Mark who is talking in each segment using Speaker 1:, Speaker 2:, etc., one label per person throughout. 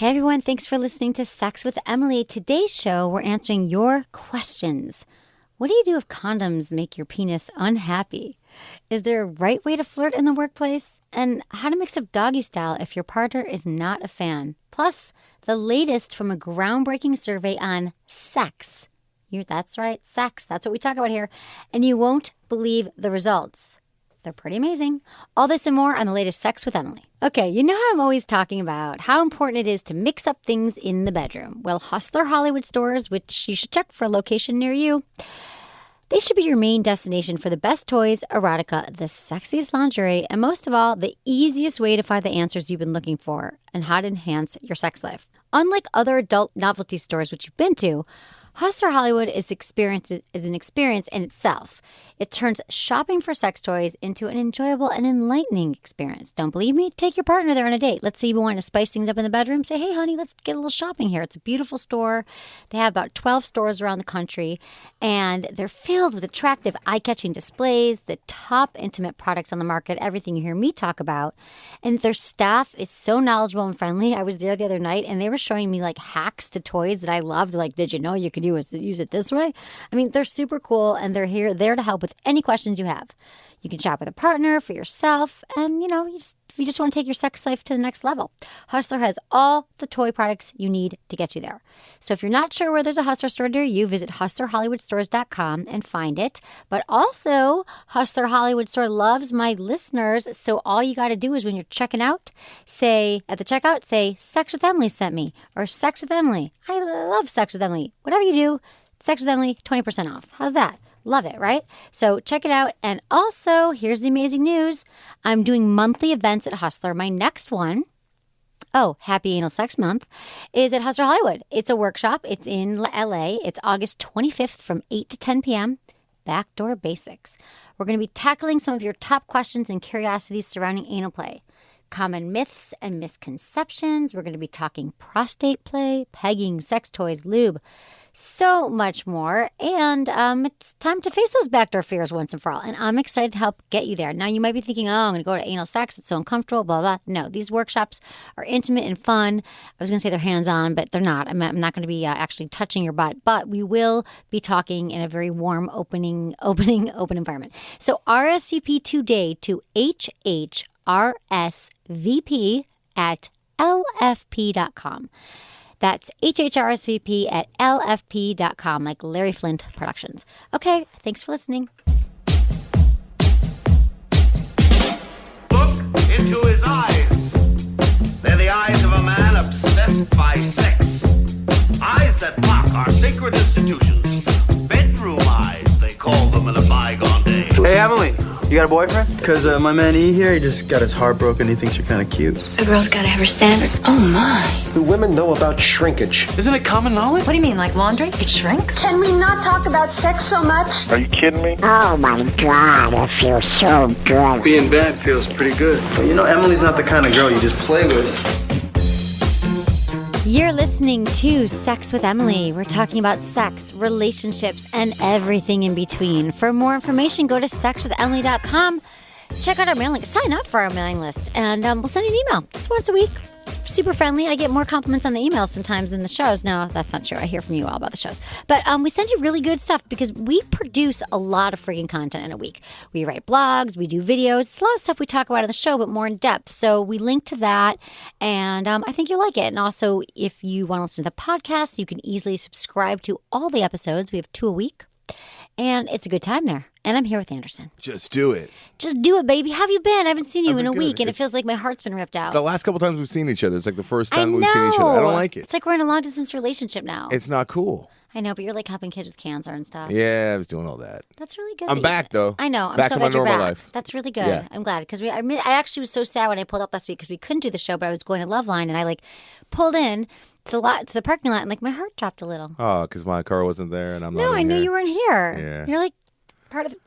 Speaker 1: Hey everyone, thanks for listening to Sex with Emily. Today's show, we're answering your questions. What do you do if condoms make your penis unhappy? Is there a right way to flirt in the workplace? And how to mix up doggy style if your partner is not a fan? Plus, the latest from a groundbreaking survey on sex. That's right, sex. That's what we talk about here. And you won't believe the results. They're pretty amazing. All this and more on the latest Sex with Emily. Okay, you know how I'm always talking about how important it is to mix up things in the bedroom. Well, Hustler Hollywood stores, which you should check for a location near you, they should be your main destination for the best toys, erotica, the sexiest lingerie, and most of all, the easiest way to find the answers you've been looking for and how to enhance your sex life. Unlike other adult novelty stores which you've been to, Hustler Hollywood is an experience in itself. It turns shopping for sex toys into an enjoyable and enlightening experience. Don't believe me? Take your partner there on a date. Let's say you want to spice things up in the bedroom. Say, hey, honey, let's get a little shopping here. It's a beautiful store. They have about 12 stores around the country, and they're filled with attractive, eye-catching displays, the top intimate products on the market, everything you hear me talk about. And their staff is so knowledgeable and friendly. I was there the other night, and they were showing me, like, hacks to toys that I love. They're like, did you know you could use it this way? I mean, they're super cool, and they're there to help with any questions you have. You can shop with a partner, for yourself, and, if you just want to take your sex life to the next level. Hustler has all the toy products you need to get you there. So if you're not sure where there's a Hustler store near you, visit hustlerhollywoodstores.com and find it. But also, Hustler Hollywood Store loves my listeners, so all you got to do is when you're checking out, at the checkout, say, Sex with Emily sent me, or Sex with Emily. I love Sex with Emily. Whatever you do, Sex with Emily, 20% off. How's that? Love it, right? So check it out. And also, here's the amazing news. I'm doing monthly events at Hustler. My next one, Happy Anal Sex Month, is at Hustler Hollywood. It's a workshop. It's in LA. It's August 25th from 8 to 10 p.m. Backdoor Basics. We're going to be tackling some of your top questions and curiosities surrounding anal play. Common myths and misconceptions. We're going to be talking prostate play, pegging, sex toys, lube, so much more. And it's time to face those backdoor fears once and for all. And I'm excited to help get you there. Now, you might be thinking, I'm going to go to anal sex. It's so uncomfortable, blah, blah. No, these workshops are intimate and fun. I was going to say they're hands-on, but they're not. I'm not going to be actually touching your butt. But we will be talking in a very warm, open environment. So RSVP today to HHRSVP at LFP.com. That's HHRSVP at LFP.com, like Larry Flint Productions. Okay, thanks for listening.
Speaker 2: Look into his eyes. They're the eyes of a man obsessed by sex. Eyes that mock our sacred institutions. Bedroom eyes, they call them in a bygone day.
Speaker 3: Hey, Emily. You got a boyfriend? Because my man E here, he just got his heart broken. He thinks you're kind of cute.
Speaker 4: A girl's got to have her standards. Oh, my.
Speaker 5: Do women know about shrinkage?
Speaker 3: Isn't it common knowledge?
Speaker 4: What do you mean, like laundry? It shrinks?
Speaker 6: Can we not talk about sex so much?
Speaker 5: Are you kidding me?
Speaker 7: Oh my God, it feels so good.
Speaker 3: Being bad feels pretty good. But Emily's not the kind of girl you just play with.
Speaker 1: You're listening to Sex with Emily. We're talking about sex, relationships, and everything in between. For more information, go to sexwithemily.com. Check out our mailing list. Sign up for our mailing list, and we'll send you an email just once a week. It's super friendly. I get more compliments on the email sometimes than the shows. No, that's not true. I hear from you all about the shows. But we send you really good stuff because we produce a lot of freaking content in a week. We write blogs, we do videos. It's a lot of stuff we talk about on the show, but more in depth. So we link to that, and I think you'll like it. And also, if you want to listen to the podcast, you can easily subscribe to all the episodes. We have 2 a week, and it's a good time there. And I'm here with Anderson.
Speaker 8: Just do it.
Speaker 1: Just do it, baby. How have you been? I haven't seen you in a week, and it feels like my heart's been ripped out.
Speaker 8: The last couple times we've seen each other, it's like the first time we've seen each other. I don't like it.
Speaker 1: It's like we're in a long-distance relationship now.
Speaker 8: It's not cool.
Speaker 1: I know, but you're like helping kids with cancer and stuff.
Speaker 8: Yeah, I was doing all that.
Speaker 1: That's really good.
Speaker 8: I'm back, though.
Speaker 1: I know. I'm
Speaker 8: back
Speaker 1: so
Speaker 8: to my
Speaker 1: glad you're
Speaker 8: normal
Speaker 1: back.
Speaker 8: life.
Speaker 1: That's really good.
Speaker 8: Yeah.
Speaker 1: I'm glad because I actually was so sad when I pulled up last week because we couldn't do the show, but I was going to Loveline and I pulled in to the parking lot and my heart dropped a little.
Speaker 8: Oh, because my car wasn't there and I'm not.
Speaker 1: No, I knew you weren't here.
Speaker 8: Yeah.
Speaker 1: You're like part of the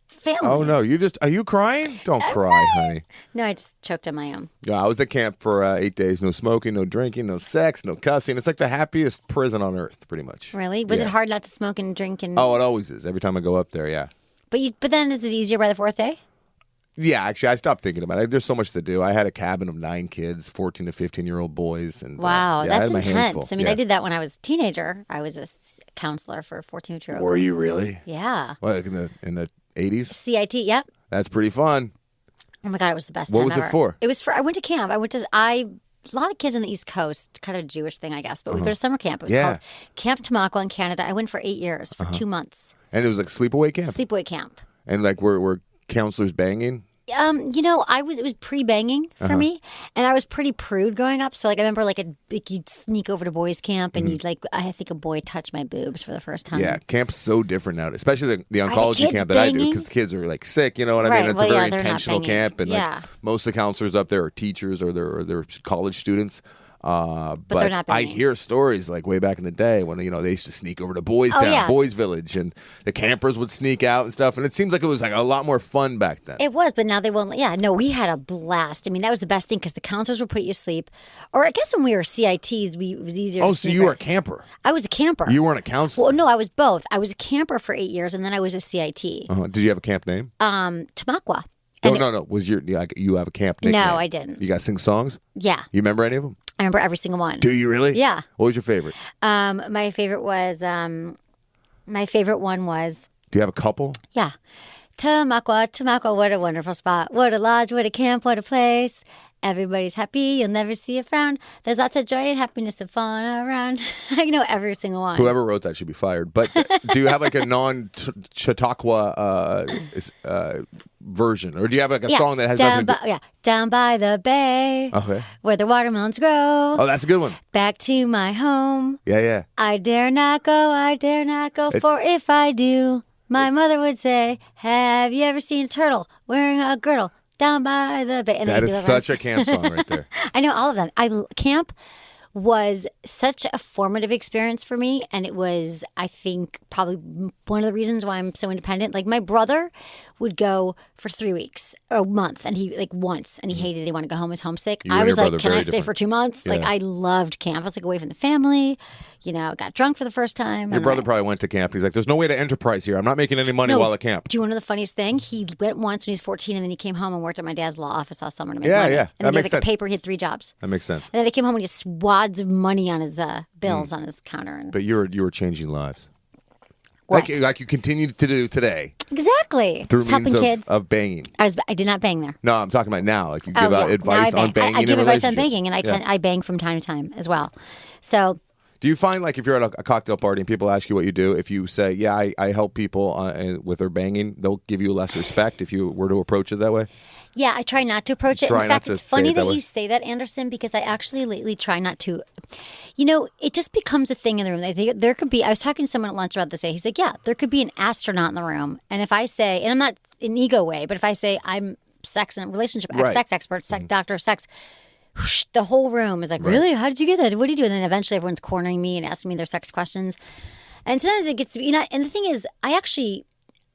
Speaker 1: family.
Speaker 8: Oh no, are you crying? Don't cry, honey.
Speaker 1: No, I just choked on my own.
Speaker 8: Yeah, I was at camp for 8 days. No smoking, no drinking, no sex, no cussing. It's like the happiest prison on earth, pretty much.
Speaker 1: Really? Was it hard not to smoke and drink?
Speaker 8: Oh, it always is. Every time I go up there, yeah.
Speaker 1: But then is it easier by the 4th day?
Speaker 8: Yeah, actually, I stopped thinking about it. There's so much to do. I had a cabin of 9 kids, 14 to 15-year-old boys. And
Speaker 1: Wow,
Speaker 8: yeah, I
Speaker 1: that's
Speaker 8: had my hands full.
Speaker 1: intense. I mean, I did that when I was a teenager. I was a counselor for 14-year-old.
Speaker 8: Were you really?
Speaker 1: Yeah.
Speaker 8: What, in the 80s?
Speaker 1: CIT, yep.
Speaker 8: That's pretty fun.
Speaker 1: Oh my God, it was the best
Speaker 8: What
Speaker 1: time
Speaker 8: was
Speaker 1: ever.
Speaker 8: it for?
Speaker 1: It was for, I went to camp. A lot of kids on the East Coast, kind of a Jewish thing, I guess, but we go to summer camp. It was called Camp Tamaqua in Canada. I went for 8 years, for 2 months.
Speaker 8: And it was like sleepaway camp?
Speaker 1: Sleepaway camp.
Speaker 8: And like were counselors banging?
Speaker 1: You know, it was pre-banging for me, and I was pretty prude growing up. So, like, I remember, like you'd sneak over to boys' camp, and you'd I think a boy touched my boobs for the first time.
Speaker 8: Yeah, camp's so different now, especially the oncology
Speaker 1: kids
Speaker 8: camp that I do,
Speaker 1: banging?
Speaker 8: because kids are like sick. You know what I
Speaker 1: Right,
Speaker 8: mean? It's
Speaker 1: well,
Speaker 8: a very
Speaker 1: yeah, they're not
Speaker 8: intentional
Speaker 1: banging.
Speaker 8: camp, and
Speaker 1: Yeah.
Speaker 8: like most of the counselors up there are teachers or they're college students. But
Speaker 1: they're not
Speaker 8: I
Speaker 1: banging.
Speaker 8: hear stories like way back in the day when they used to sneak over to Boys Town,
Speaker 1: yeah.
Speaker 8: Boys Village, and the campers would sneak out and stuff. And it seems like it was like a lot more fun back then.
Speaker 1: It was, but now they won't. Yeah, no, we had a blast. I mean, that was the best thing because the counselors would put you to sleep. Or I guess when we were CITs, it was easier to
Speaker 8: so
Speaker 1: sneak
Speaker 8: you were a
Speaker 1: around.
Speaker 8: camper.
Speaker 1: I was a camper.
Speaker 8: You weren't a counselor.
Speaker 1: Well, no, I was both. I was a camper for 8 years, and then I was a CIT.
Speaker 8: Did you have a camp name?
Speaker 1: Tamaqua.
Speaker 8: No. Was you have a camp nickname?
Speaker 1: No, I didn't.
Speaker 8: You guys sing songs?
Speaker 1: Yeah,
Speaker 8: You remember any of them?
Speaker 1: I remember every single one.
Speaker 8: Do you really?
Speaker 1: Yeah.
Speaker 8: What was your favorite?
Speaker 1: My favorite one was
Speaker 8: Do you have a couple?
Speaker 1: yeah. Tamaqua, what a wonderful spot. What a lodge, what a camp, what a place. Everybody's happy, you'll never see a frown. There's lots of joy and happiness and fun around. I know every single one.
Speaker 8: Whoever wrote that should be fired. But do you have like a non-Chautauqua version? Or do you have like a song that has nothing to do?
Speaker 1: Down by the bay,
Speaker 8: Okay.
Speaker 1: where the watermelons grow.
Speaker 8: Oh, that's a good one.
Speaker 1: Back to my home.
Speaker 8: Yeah.
Speaker 1: I dare not go, for if I do, my mother would say, have you ever seen a turtle wearing a girdle down by the bay? And
Speaker 8: That
Speaker 1: they
Speaker 8: is
Speaker 1: do the
Speaker 8: such
Speaker 1: rest.
Speaker 8: a camp song right there.
Speaker 1: I know all of them. Camp was such a formative experience for me, and it was, I think, probably one of the reasons why I'm so independent. Like, my brother would go for 3 weeks or a month, and he once, and he hated it. He wanted to go home. He was homesick.
Speaker 8: You
Speaker 1: I
Speaker 8: and
Speaker 1: was
Speaker 8: your
Speaker 1: like,
Speaker 8: brother
Speaker 1: can I
Speaker 8: very
Speaker 1: stay
Speaker 8: different.
Speaker 1: for 2 months? Like,
Speaker 8: Yeah.
Speaker 1: I loved camp. I was like away from the family. Got drunk for the first time.
Speaker 8: Your
Speaker 1: and
Speaker 8: brother
Speaker 1: I-
Speaker 8: probably went to camp. He's like, there's no way to enterprise here. I'm not making any money
Speaker 1: No.
Speaker 8: while at camp.
Speaker 1: Do you want to know the funniest thing? He went once when he was 14, and then he came home and worked at my dad's law office all summer to make
Speaker 8: Yeah,
Speaker 1: money.
Speaker 8: yeah.
Speaker 1: And
Speaker 8: That
Speaker 1: then he had
Speaker 8: makes
Speaker 1: like a
Speaker 8: sense.
Speaker 1: paper. He had 3 jobs.
Speaker 8: That makes sense.
Speaker 1: And then he came home and he had swads of money on his bills on his counter. And
Speaker 8: But you were changing lives.
Speaker 1: What?
Speaker 8: Like you continue to do today
Speaker 1: exactly.
Speaker 8: through
Speaker 1: Just helping
Speaker 8: means
Speaker 1: kids.
Speaker 8: of banging.
Speaker 1: I did not bang there.
Speaker 8: No, I'm talking about now. Like you
Speaker 1: Oh,
Speaker 8: give out
Speaker 1: yeah.
Speaker 8: advice
Speaker 1: Now I
Speaker 8: on banging.
Speaker 1: I
Speaker 8: in
Speaker 1: give advice on
Speaker 8: relationships.
Speaker 1: banging, and
Speaker 8: Yeah.
Speaker 1: I bang from time to time as well. So
Speaker 8: Do you find like if you're at a cocktail party and people ask you what you do, if you say, yeah, I help people with their banging, they'll give you less respect if you were to approach it that way?
Speaker 1: yeah, I try not to approach it.
Speaker 8: Try
Speaker 1: In
Speaker 8: not
Speaker 1: fact,
Speaker 8: to
Speaker 1: it's
Speaker 8: say
Speaker 1: funny
Speaker 8: it that
Speaker 1: that
Speaker 8: way.
Speaker 1: you say that, Anderson, because I actually lately try not to. It just becomes a thing in the room. I think there could be. I was talking to someone at lunch about this day. He's like, yeah, there could be an astronaut in the room, and if I say, and I'm not in an ego way, but if I say I'm sex and relationship
Speaker 8: Right.
Speaker 1: sex expert, doctor of sex. Whoosh, the whole room is like, really? How did you get that? What do you do? And then eventually everyone's cornering me and asking me their sex questions. And sometimes it gets to be, and the thing is, I actually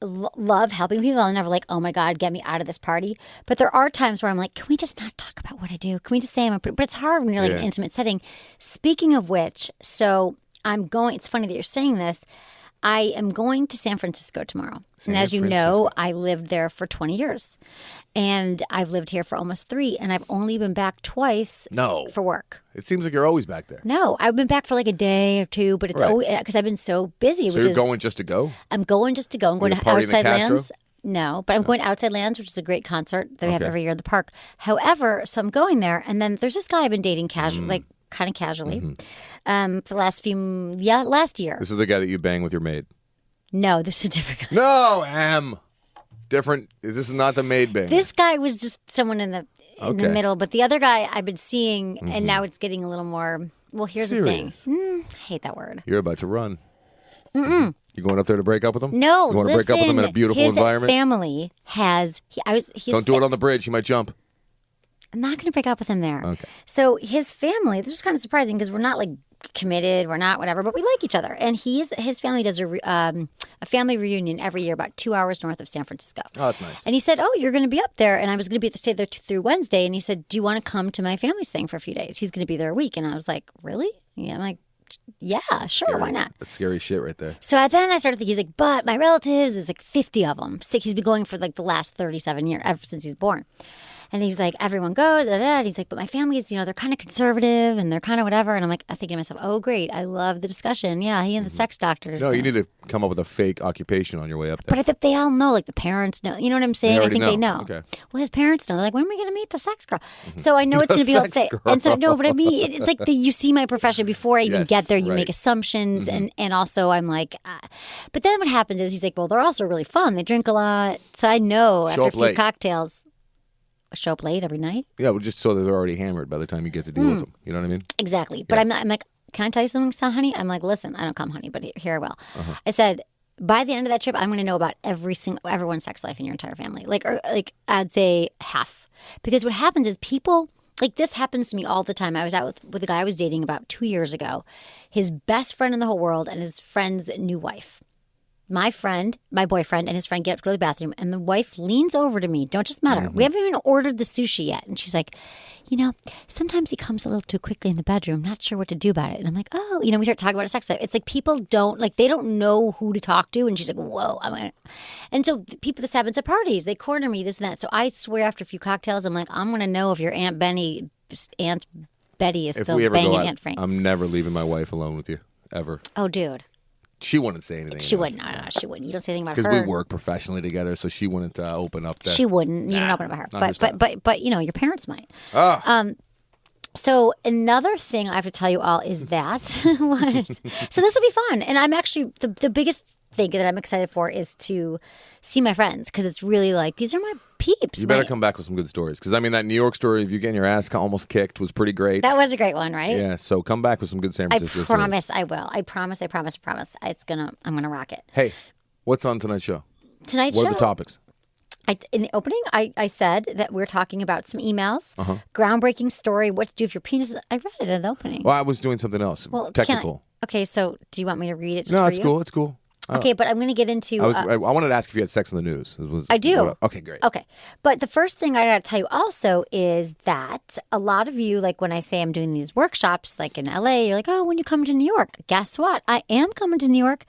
Speaker 1: love helping people. I'm never like, oh my God, get me out of this party. But there are times where I'm like, can we just not talk about what I do? Can we just say but it's hard when you're like in an intimate setting. Speaking of which, so it's funny that you're saying this. I am going to San Francisco tomorrow. And as you know, I lived there for 20 years. And I've lived here for almost 3. And I've only been back twice for work.
Speaker 8: It seems like you're always back there.
Speaker 1: No, I've been back for like a day or 2, but it's
Speaker 8: Right.
Speaker 1: always because I've been so busy.
Speaker 8: So you're going just to go?
Speaker 1: I'm going just to go. I'm going
Speaker 8: gonna
Speaker 1: to
Speaker 8: party in the
Speaker 1: Outside
Speaker 8: Castro?
Speaker 1: Lands. No, but I'm going to Outside Lands, which is a great concert that we have
Speaker 8: Okay.
Speaker 1: every year in the park. However, so I'm going there, and then there's this guy I've been dating casually, like kind of casually, for the last year.
Speaker 8: This is the guy that you bang with your maid.
Speaker 1: No, this is a different guy.
Speaker 8: No, different. This is not the maid bang.
Speaker 1: This guy was just someone in the
Speaker 8: Okay.
Speaker 1: middle, but the other guy I've been seeing, and now it's getting a little more. Well, here's
Speaker 8: Serious.
Speaker 1: the thing. I hate that word.
Speaker 8: You're about to run. You going up there to break up with him?
Speaker 1: No,
Speaker 8: You want to break up with him in a beautiful
Speaker 1: his
Speaker 8: environment?
Speaker 1: family has.
Speaker 8: Don't do it on the bridge. He might jump.
Speaker 1: I'm not going to break up with him there.
Speaker 8: Okay.
Speaker 1: So his family, this was kind of surprising because we're not like committed, we're not whatever, but we like each other. And his family does a family reunion every year about 2 hours north of San Francisco.
Speaker 8: Oh, that's nice.
Speaker 1: And he said, oh, you're going to be up there. And I was going to stay there through Wednesday. And he said, do you want to come to my family's thing for a few days? He's going to be there a week. And I was like, really? Yeah, I'm like, yeah, sure, why not?
Speaker 8: That's scary shit right there.
Speaker 1: So then I started thinking, he's like, but my relatives, there's like 50 of them. He's been going for like the last 37 years, ever since he's born. And he's like, everyone goes, da, da, da. And he's like, but my family is, they're kind of conservative and they're kind of whatever. And I'm like, I think to myself, oh, great. I love the discussion. Yeah, he and the sex doctors.
Speaker 8: No, you need to come up with a fake occupation on your way up there.
Speaker 1: But I think they all know, like the parents know. You know what I'm saying? I think they know.
Speaker 8: Okay.
Speaker 1: Well, his parents know. They're like, when are we going to meet the sex girl? So I know it's going to be all day. And so, no, but I mean, it's like you see my profession before I even get there. You make assumptions. And also I'm like, but then what happens is he's like, well, they're also really fun. They drink a lot. So I know after a few cocktails. Show up late every night?
Speaker 8: Yeah, well, just so that they're already hammered by the time you get to deal with them. You know what I mean?
Speaker 1: Exactly. But I'm like, can I tell you something, son, honey? I'm like, listen, I don't come honey, but here I will. I said, by the end of that trip, I'm going to know about everyone's sex life in your entire family. Like I'd say half. Because what happens is people, like this happens to me all the time. I was out with a guy I was dating about 2 years ago. His best friend in the whole world and his friend's new wife. My boyfriend, and his friend get up to go to the bathroom, and the wife leans over to me. Don't just met her. We haven't even ordered the sushi yet. And she's like, sometimes he comes a little too quickly in the bedroom. Not sure what to do about it. And I'm like, oh, we start talking about a sex life. It's like people they don't know who to talk to. And she's like, whoa. And so people, this happens at parties. They corner me, this and that. So I swear after a few cocktails, I'm like, I'm going to know if your Aunt Betty is still banging Aunt Frank.
Speaker 8: I'm never leaving my wife alone with you, ever.
Speaker 1: Oh, dude.
Speaker 8: She wouldn't say anything.
Speaker 1: She wouldn't. No, she wouldn't. You don't say anything about her.
Speaker 8: Because we work professionally together, so she wouldn't open up.
Speaker 1: She wouldn't. You don't open up about her. But your parents might.
Speaker 8: Oh.
Speaker 1: So another thing I have to tell you all is that so this will be fun, and I'm actually the biggest thing that I'm excited for is to see my friends because it's really like these are my peeps.
Speaker 8: You better come back with some good stories because that New York story of you getting your ass almost kicked was pretty great.
Speaker 1: That was a great one, right?
Speaker 8: Yeah. So come back with some good San Francisco
Speaker 1: stories. I promise
Speaker 8: stories.
Speaker 1: I will. I promise. I'm gonna rock it.
Speaker 8: Hey, what's on tonight's show?
Speaker 1: What
Speaker 8: are the topics?
Speaker 1: In the opening, I said that we're talking about some emails, groundbreaking story, what to do if your penis. I read it in the opening.
Speaker 8: Well, I was doing something else. Well, technical.
Speaker 1: Okay, so do you want me to read it?
Speaker 8: No, it's cool. It's cool.
Speaker 1: Okay, but I'm going to get into...
Speaker 8: I wanted to ask if you had sex in the news.
Speaker 1: I do.
Speaker 8: Okay, great.
Speaker 1: Okay. But the first thing I got to tell you also is that a lot of you, like when I say I'm doing these workshops, like in LA, you're like, oh, when you come to New York. Guess what? I am coming to New York.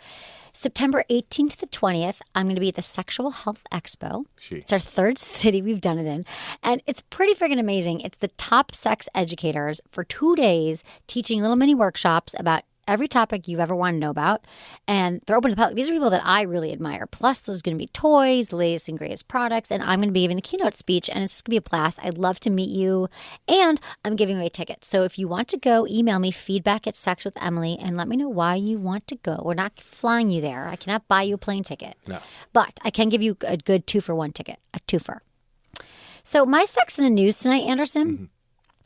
Speaker 1: September 18th to the 20th, I'm going to be at the Sexual Health Expo. It's our third city we've done it in. And it's pretty friggin' amazing. It's the top sex educators for 2 days teaching little mini workshops about every topic you've ever wanted to know about. And they're open to the public. These are people that I really admire. Plus, there's going to be toys, the latest and greatest products. And I'm going to be giving the keynote speech. And it's just going to be a blast. I'd love to meet you. And I'm giving away tickets. So if you want to go, email me feedback@sexwithemily and let me know why you want to go. We're not flying you there. I cannot buy you a plane ticket.
Speaker 8: No.
Speaker 1: But I can give you a good 2-for-1 ticket, a twofer. So my Sex in the News tonight, Anderson,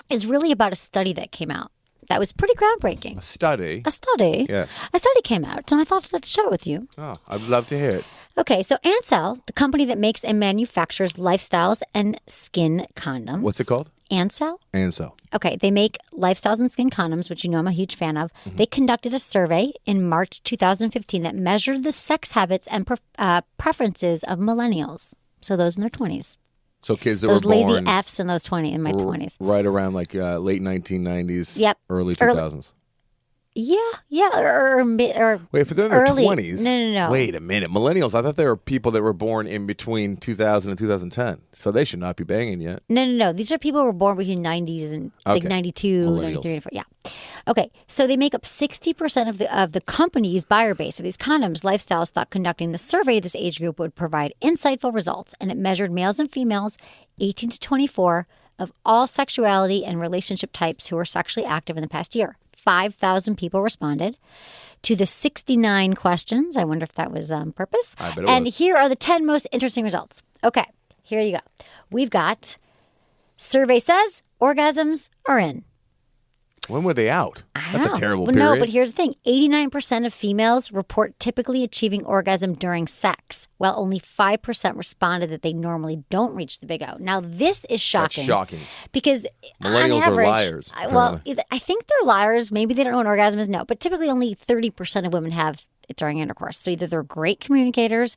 Speaker 1: is really about a study that came out. That was pretty groundbreaking.
Speaker 8: A study?
Speaker 1: A study.
Speaker 8: Yes.
Speaker 1: A study came out, and I thought I'd share it with you.
Speaker 8: Oh, I'd love to hear it.
Speaker 1: Okay, so Ansel, the company that makes and manufactures lifestyles and skin condoms.
Speaker 8: What's it called?
Speaker 1: Ansel.
Speaker 8: Ansel.
Speaker 1: Okay, they make lifestyles and skin condoms, which I'm a huge fan of. They conducted a survey in March 2015 that measured the sex habits and preferences of millennials. So those in their 20s.
Speaker 8: So kids that
Speaker 1: those
Speaker 8: were born...
Speaker 1: Those lazy Fs in my 20s.
Speaker 8: Right around like late 1990s, early 2000s.
Speaker 1: Yeah, or
Speaker 8: wait, if they're in their 20s.
Speaker 1: No.
Speaker 8: Wait a minute, millennials. I thought they were people that were born in between 2000 and 2010, so they should not be banging yet.
Speaker 1: No. These are people who were born between 90s and like 92, 93, 94. Yeah. Okay, so they make up 60% of the company's buyer base of these condoms. Lifestyles thought conducting the survey to this age group would provide insightful results, and it measured males and females 18 to 24 of all sexuality and relationship types who were sexually active in the past year. 5,000 people responded to the 69 questions. I wonder if that was on purpose.
Speaker 8: I bet it
Speaker 1: and
Speaker 8: was.
Speaker 1: Here are the 10 most interesting results. Okay, here you go. We've got survey says orgasms are in.
Speaker 8: When were they out? That's
Speaker 1: a
Speaker 8: terrible period.
Speaker 1: No, but here's the thing. 89% of females report typically achieving orgasm during sex, while only 5% responded that they normally don't reach the big O. Now, this is shocking.
Speaker 8: That's shocking.
Speaker 1: Because
Speaker 8: millennials
Speaker 1: on average,
Speaker 8: are liars.
Speaker 1: Well, I think they're liars. Maybe they don't know what orgasm is. No, but typically only 30% of women have during intercourse. So either they're great communicators,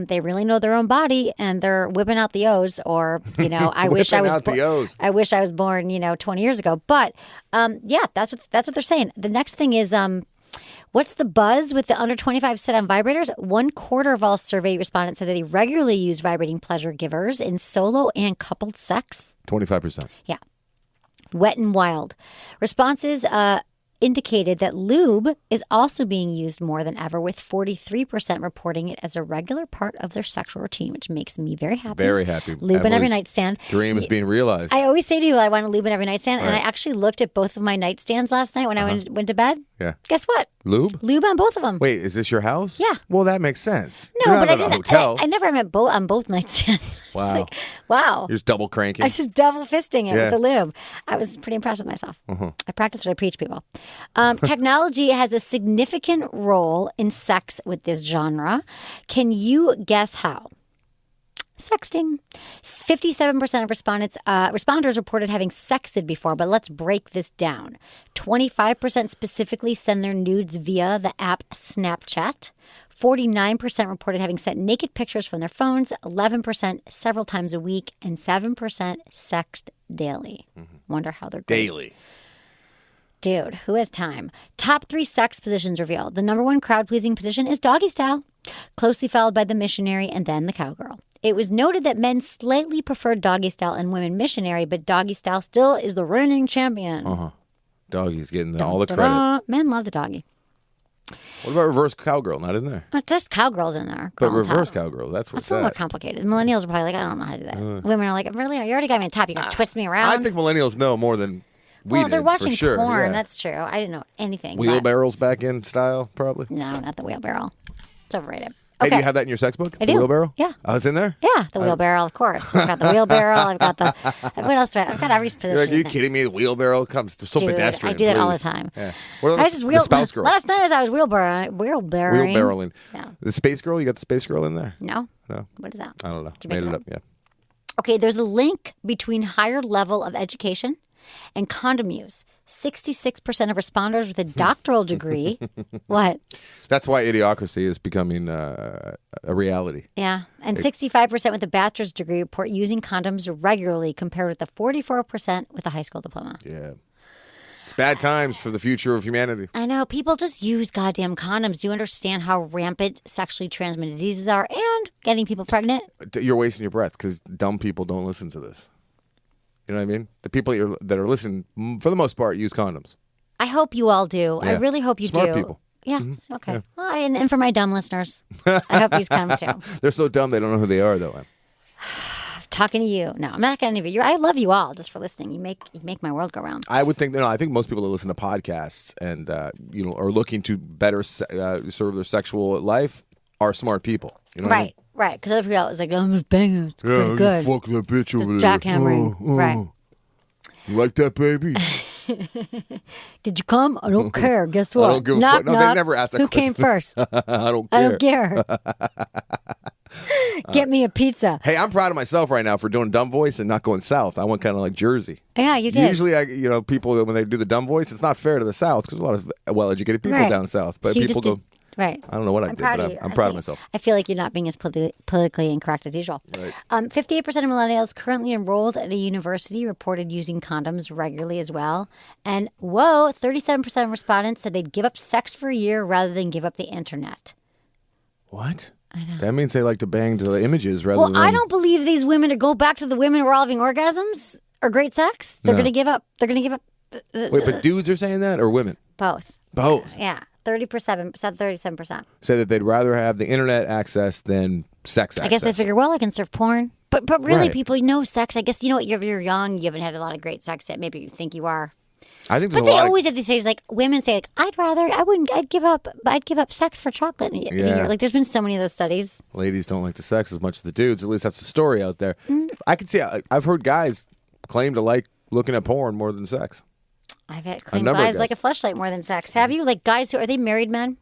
Speaker 1: they really know their own body, and they're whipping out the O's, or I wish I was I wish I was born 20 years ago. But that's what they're saying. The next thing is what's the buzz with the under 25 set on vibrators? 1/4 of all survey respondents said that they regularly use vibrating pleasure givers in solo and coupled sex.
Speaker 8: 25%.
Speaker 1: Yeah. Wet and Wild. Responses indicated that lube is also being used more than ever, with 43% reporting it as a regular part of their sexual routine, which makes me very happy.
Speaker 8: Very happy.
Speaker 1: Lube in every nightstand.
Speaker 8: Dream is being realized.
Speaker 1: I always say to you, I want to lube in every nightstand,
Speaker 8: Right.
Speaker 1: and I actually looked at both of my nightstands last night when I went to bed.
Speaker 8: Yeah.
Speaker 1: Guess what?
Speaker 8: Lube?
Speaker 1: Lube on both of them.
Speaker 8: Wait, is this your house?
Speaker 1: Yeah.
Speaker 8: Well, that makes sense.
Speaker 1: No,
Speaker 8: You're
Speaker 1: but
Speaker 8: not in a hotel.
Speaker 1: I never met on both nightstands.
Speaker 8: Wow.
Speaker 1: Like, wow.
Speaker 8: You're just double cranking.
Speaker 1: I just double fisting it
Speaker 8: Yeah.
Speaker 1: with the lube. I was pretty impressed with myself. I practice what I preach, people. Technology has a significant role in sex with this genre. Can you guess how? Sexting. 57% of responders reported having sexted before, but let's break this down. 25% specifically send their nudes via the app Snapchat. 49% reported having sent naked pictures from their phones, 11% several times a week, and 7% sexted daily. Wonder how they're going.
Speaker 8: Daily.
Speaker 1: Dude, who has time? Top 3 sex positions revealed. The number 1 crowd-pleasing position is doggy style, closely followed by the missionary and then the cowgirl. It was noted that men slightly preferred doggy style and women missionary, but doggy style still is the reigning champion.
Speaker 8: Doggy's getting all the credit.
Speaker 1: Men love the doggy.
Speaker 8: What about reverse cowgirl? Not in there.
Speaker 1: There's cowgirls in there.
Speaker 8: But
Speaker 1: girl on top.
Speaker 8: reverse cowgirl, that's what's
Speaker 1: That's a little more complicated. The millennials are probably like, I don't know how to do that. Women are like, really? You already got me on top. You can twist me around.
Speaker 8: I think millennials know more than we
Speaker 1: Well, they're
Speaker 8: did,
Speaker 1: watching
Speaker 8: for sure.
Speaker 1: porn.
Speaker 8: Yeah.
Speaker 1: That's true. I didn't know anything.
Speaker 8: Wheelbarrows back in style, probably.
Speaker 1: No, not the wheelbarrow. It's overrated.
Speaker 8: Hey,
Speaker 1: Okay.
Speaker 8: do you have that in your sex book?
Speaker 1: I
Speaker 8: The
Speaker 1: do.
Speaker 8: wheelbarrow?
Speaker 1: Yeah.
Speaker 8: Oh, it's in there?
Speaker 1: Yeah, the wheelbarrow, of course. I've got the wheelbarrow. I've got the. What else do I? I've got every position.
Speaker 8: You're like, are you
Speaker 1: thing.
Speaker 8: kidding me? The wheelbarrow comes so
Speaker 1: Dude,
Speaker 8: pedestrian.
Speaker 1: I do that all the
Speaker 8: please.
Speaker 1: time.
Speaker 8: Yeah. What about
Speaker 1: I was just
Speaker 8: the spouse girl?
Speaker 1: Last night as I was wheelbarrowing.
Speaker 8: Wheelbarrowing.
Speaker 1: Yeah.
Speaker 8: The space girl? You got the space girl in there?
Speaker 1: No.
Speaker 8: No.
Speaker 1: What is that?
Speaker 8: I don't know.
Speaker 1: Did you make
Speaker 8: Made
Speaker 1: it
Speaker 8: it
Speaker 1: up?
Speaker 8: up, yeah.
Speaker 1: Okay, there's a link between higher level of education and condom use. 66% of responders with a doctoral degree. What?
Speaker 8: That's why idiocracy is becoming a reality.
Speaker 1: Yeah. And 65% with a bachelor's degree report using condoms regularly, compared with the 44% with a high school diploma.
Speaker 8: Yeah. It's bad times for the future of humanity.
Speaker 1: I know. People just use goddamn condoms. Do you understand how rampant sexually transmitted diseases are and getting people pregnant?
Speaker 8: You're wasting your breath because dumb people don't listen to this. You know what I mean? The people that are listening, for the most part, use condoms.
Speaker 1: I hope you all do.
Speaker 8: Yeah.
Speaker 1: I really hope you
Speaker 8: Smart
Speaker 1: do.
Speaker 8: people.
Speaker 1: Yeah. Okay. Yeah. Well, and for my dumb listeners, I hope these come too.
Speaker 8: They're so dumb they don't know who they are, though.
Speaker 1: Talking to you. No, I'm not going to interview you. I love you all just for listening. You make my world go round.
Speaker 8: I would think. I think most people that listen to podcasts and are looking to better serve their sexual life are smart people. You know what I mean?
Speaker 1: Right. Because other people is like, oh, I'm just banging. It's pretty good.
Speaker 8: Fuck that bitch over there.
Speaker 1: Jackhammering. Right.
Speaker 8: You like that, baby?
Speaker 1: Did you come? I don't care. Guess what?
Speaker 8: I don't give a
Speaker 1: knock,
Speaker 8: fuck. No,
Speaker 1: knock.
Speaker 8: they never asked that
Speaker 1: Who
Speaker 8: question.
Speaker 1: came first?
Speaker 8: I don't care.
Speaker 1: I don't care. Get me a pizza.
Speaker 8: Hey, I'm proud of myself right now for doing dumb voice and not going south. I went kind of like Jersey.
Speaker 1: Yeah, you did.
Speaker 8: Usually, people when they do the dumb voice, it's not fair to the South because a lot of well-educated people
Speaker 1: Right.
Speaker 8: down south. But
Speaker 1: So you
Speaker 8: people
Speaker 1: just
Speaker 8: go.
Speaker 1: Right.
Speaker 8: I don't know what I did, but I'm proud of myself.
Speaker 1: I feel like you're not being as politically incorrect as usual.
Speaker 8: Right.
Speaker 1: 58% of millennials currently enrolled at a university reported using condoms regularly as well. And 37% of respondents said they'd give up sex for a year rather than give up the internet.
Speaker 8: What?
Speaker 1: I know.
Speaker 8: That means they like to bang to the images rather
Speaker 1: Well,
Speaker 8: than.
Speaker 1: I don't believe these women to go back to the women who are all having orgasms or great sex. They're
Speaker 8: No.
Speaker 1: going to give up. They're going to give up
Speaker 8: Wait, but dudes are saying that or women?
Speaker 1: both.
Speaker 8: Both.
Speaker 1: Yeah. 37%.
Speaker 8: Say that they'd rather have the internet access than sex access.
Speaker 1: I guess they figure, well, I can surf porn. But really,
Speaker 8: Right.
Speaker 1: people know sex. I guess, you know what, you're young. You haven't had a lot of great sex yet. Maybe you think you are.
Speaker 8: I think there's
Speaker 1: But
Speaker 8: a
Speaker 1: they
Speaker 8: lot
Speaker 1: always have these days, like, women say, like, I'd give up sex for chocolate in a
Speaker 8: Yeah.
Speaker 1: year. Like, there's been so many of those studies.
Speaker 8: ladies don't like the sex as much as the dudes. At least that's the story out there.
Speaker 1: Mm.
Speaker 8: I can see. I've heard guys claim to like looking at porn more than sex.
Speaker 1: I've had claimed
Speaker 8: number of
Speaker 1: guys
Speaker 8: guys.
Speaker 1: like a fleshlight more than sex. Have you? Like, guys who, are they married men?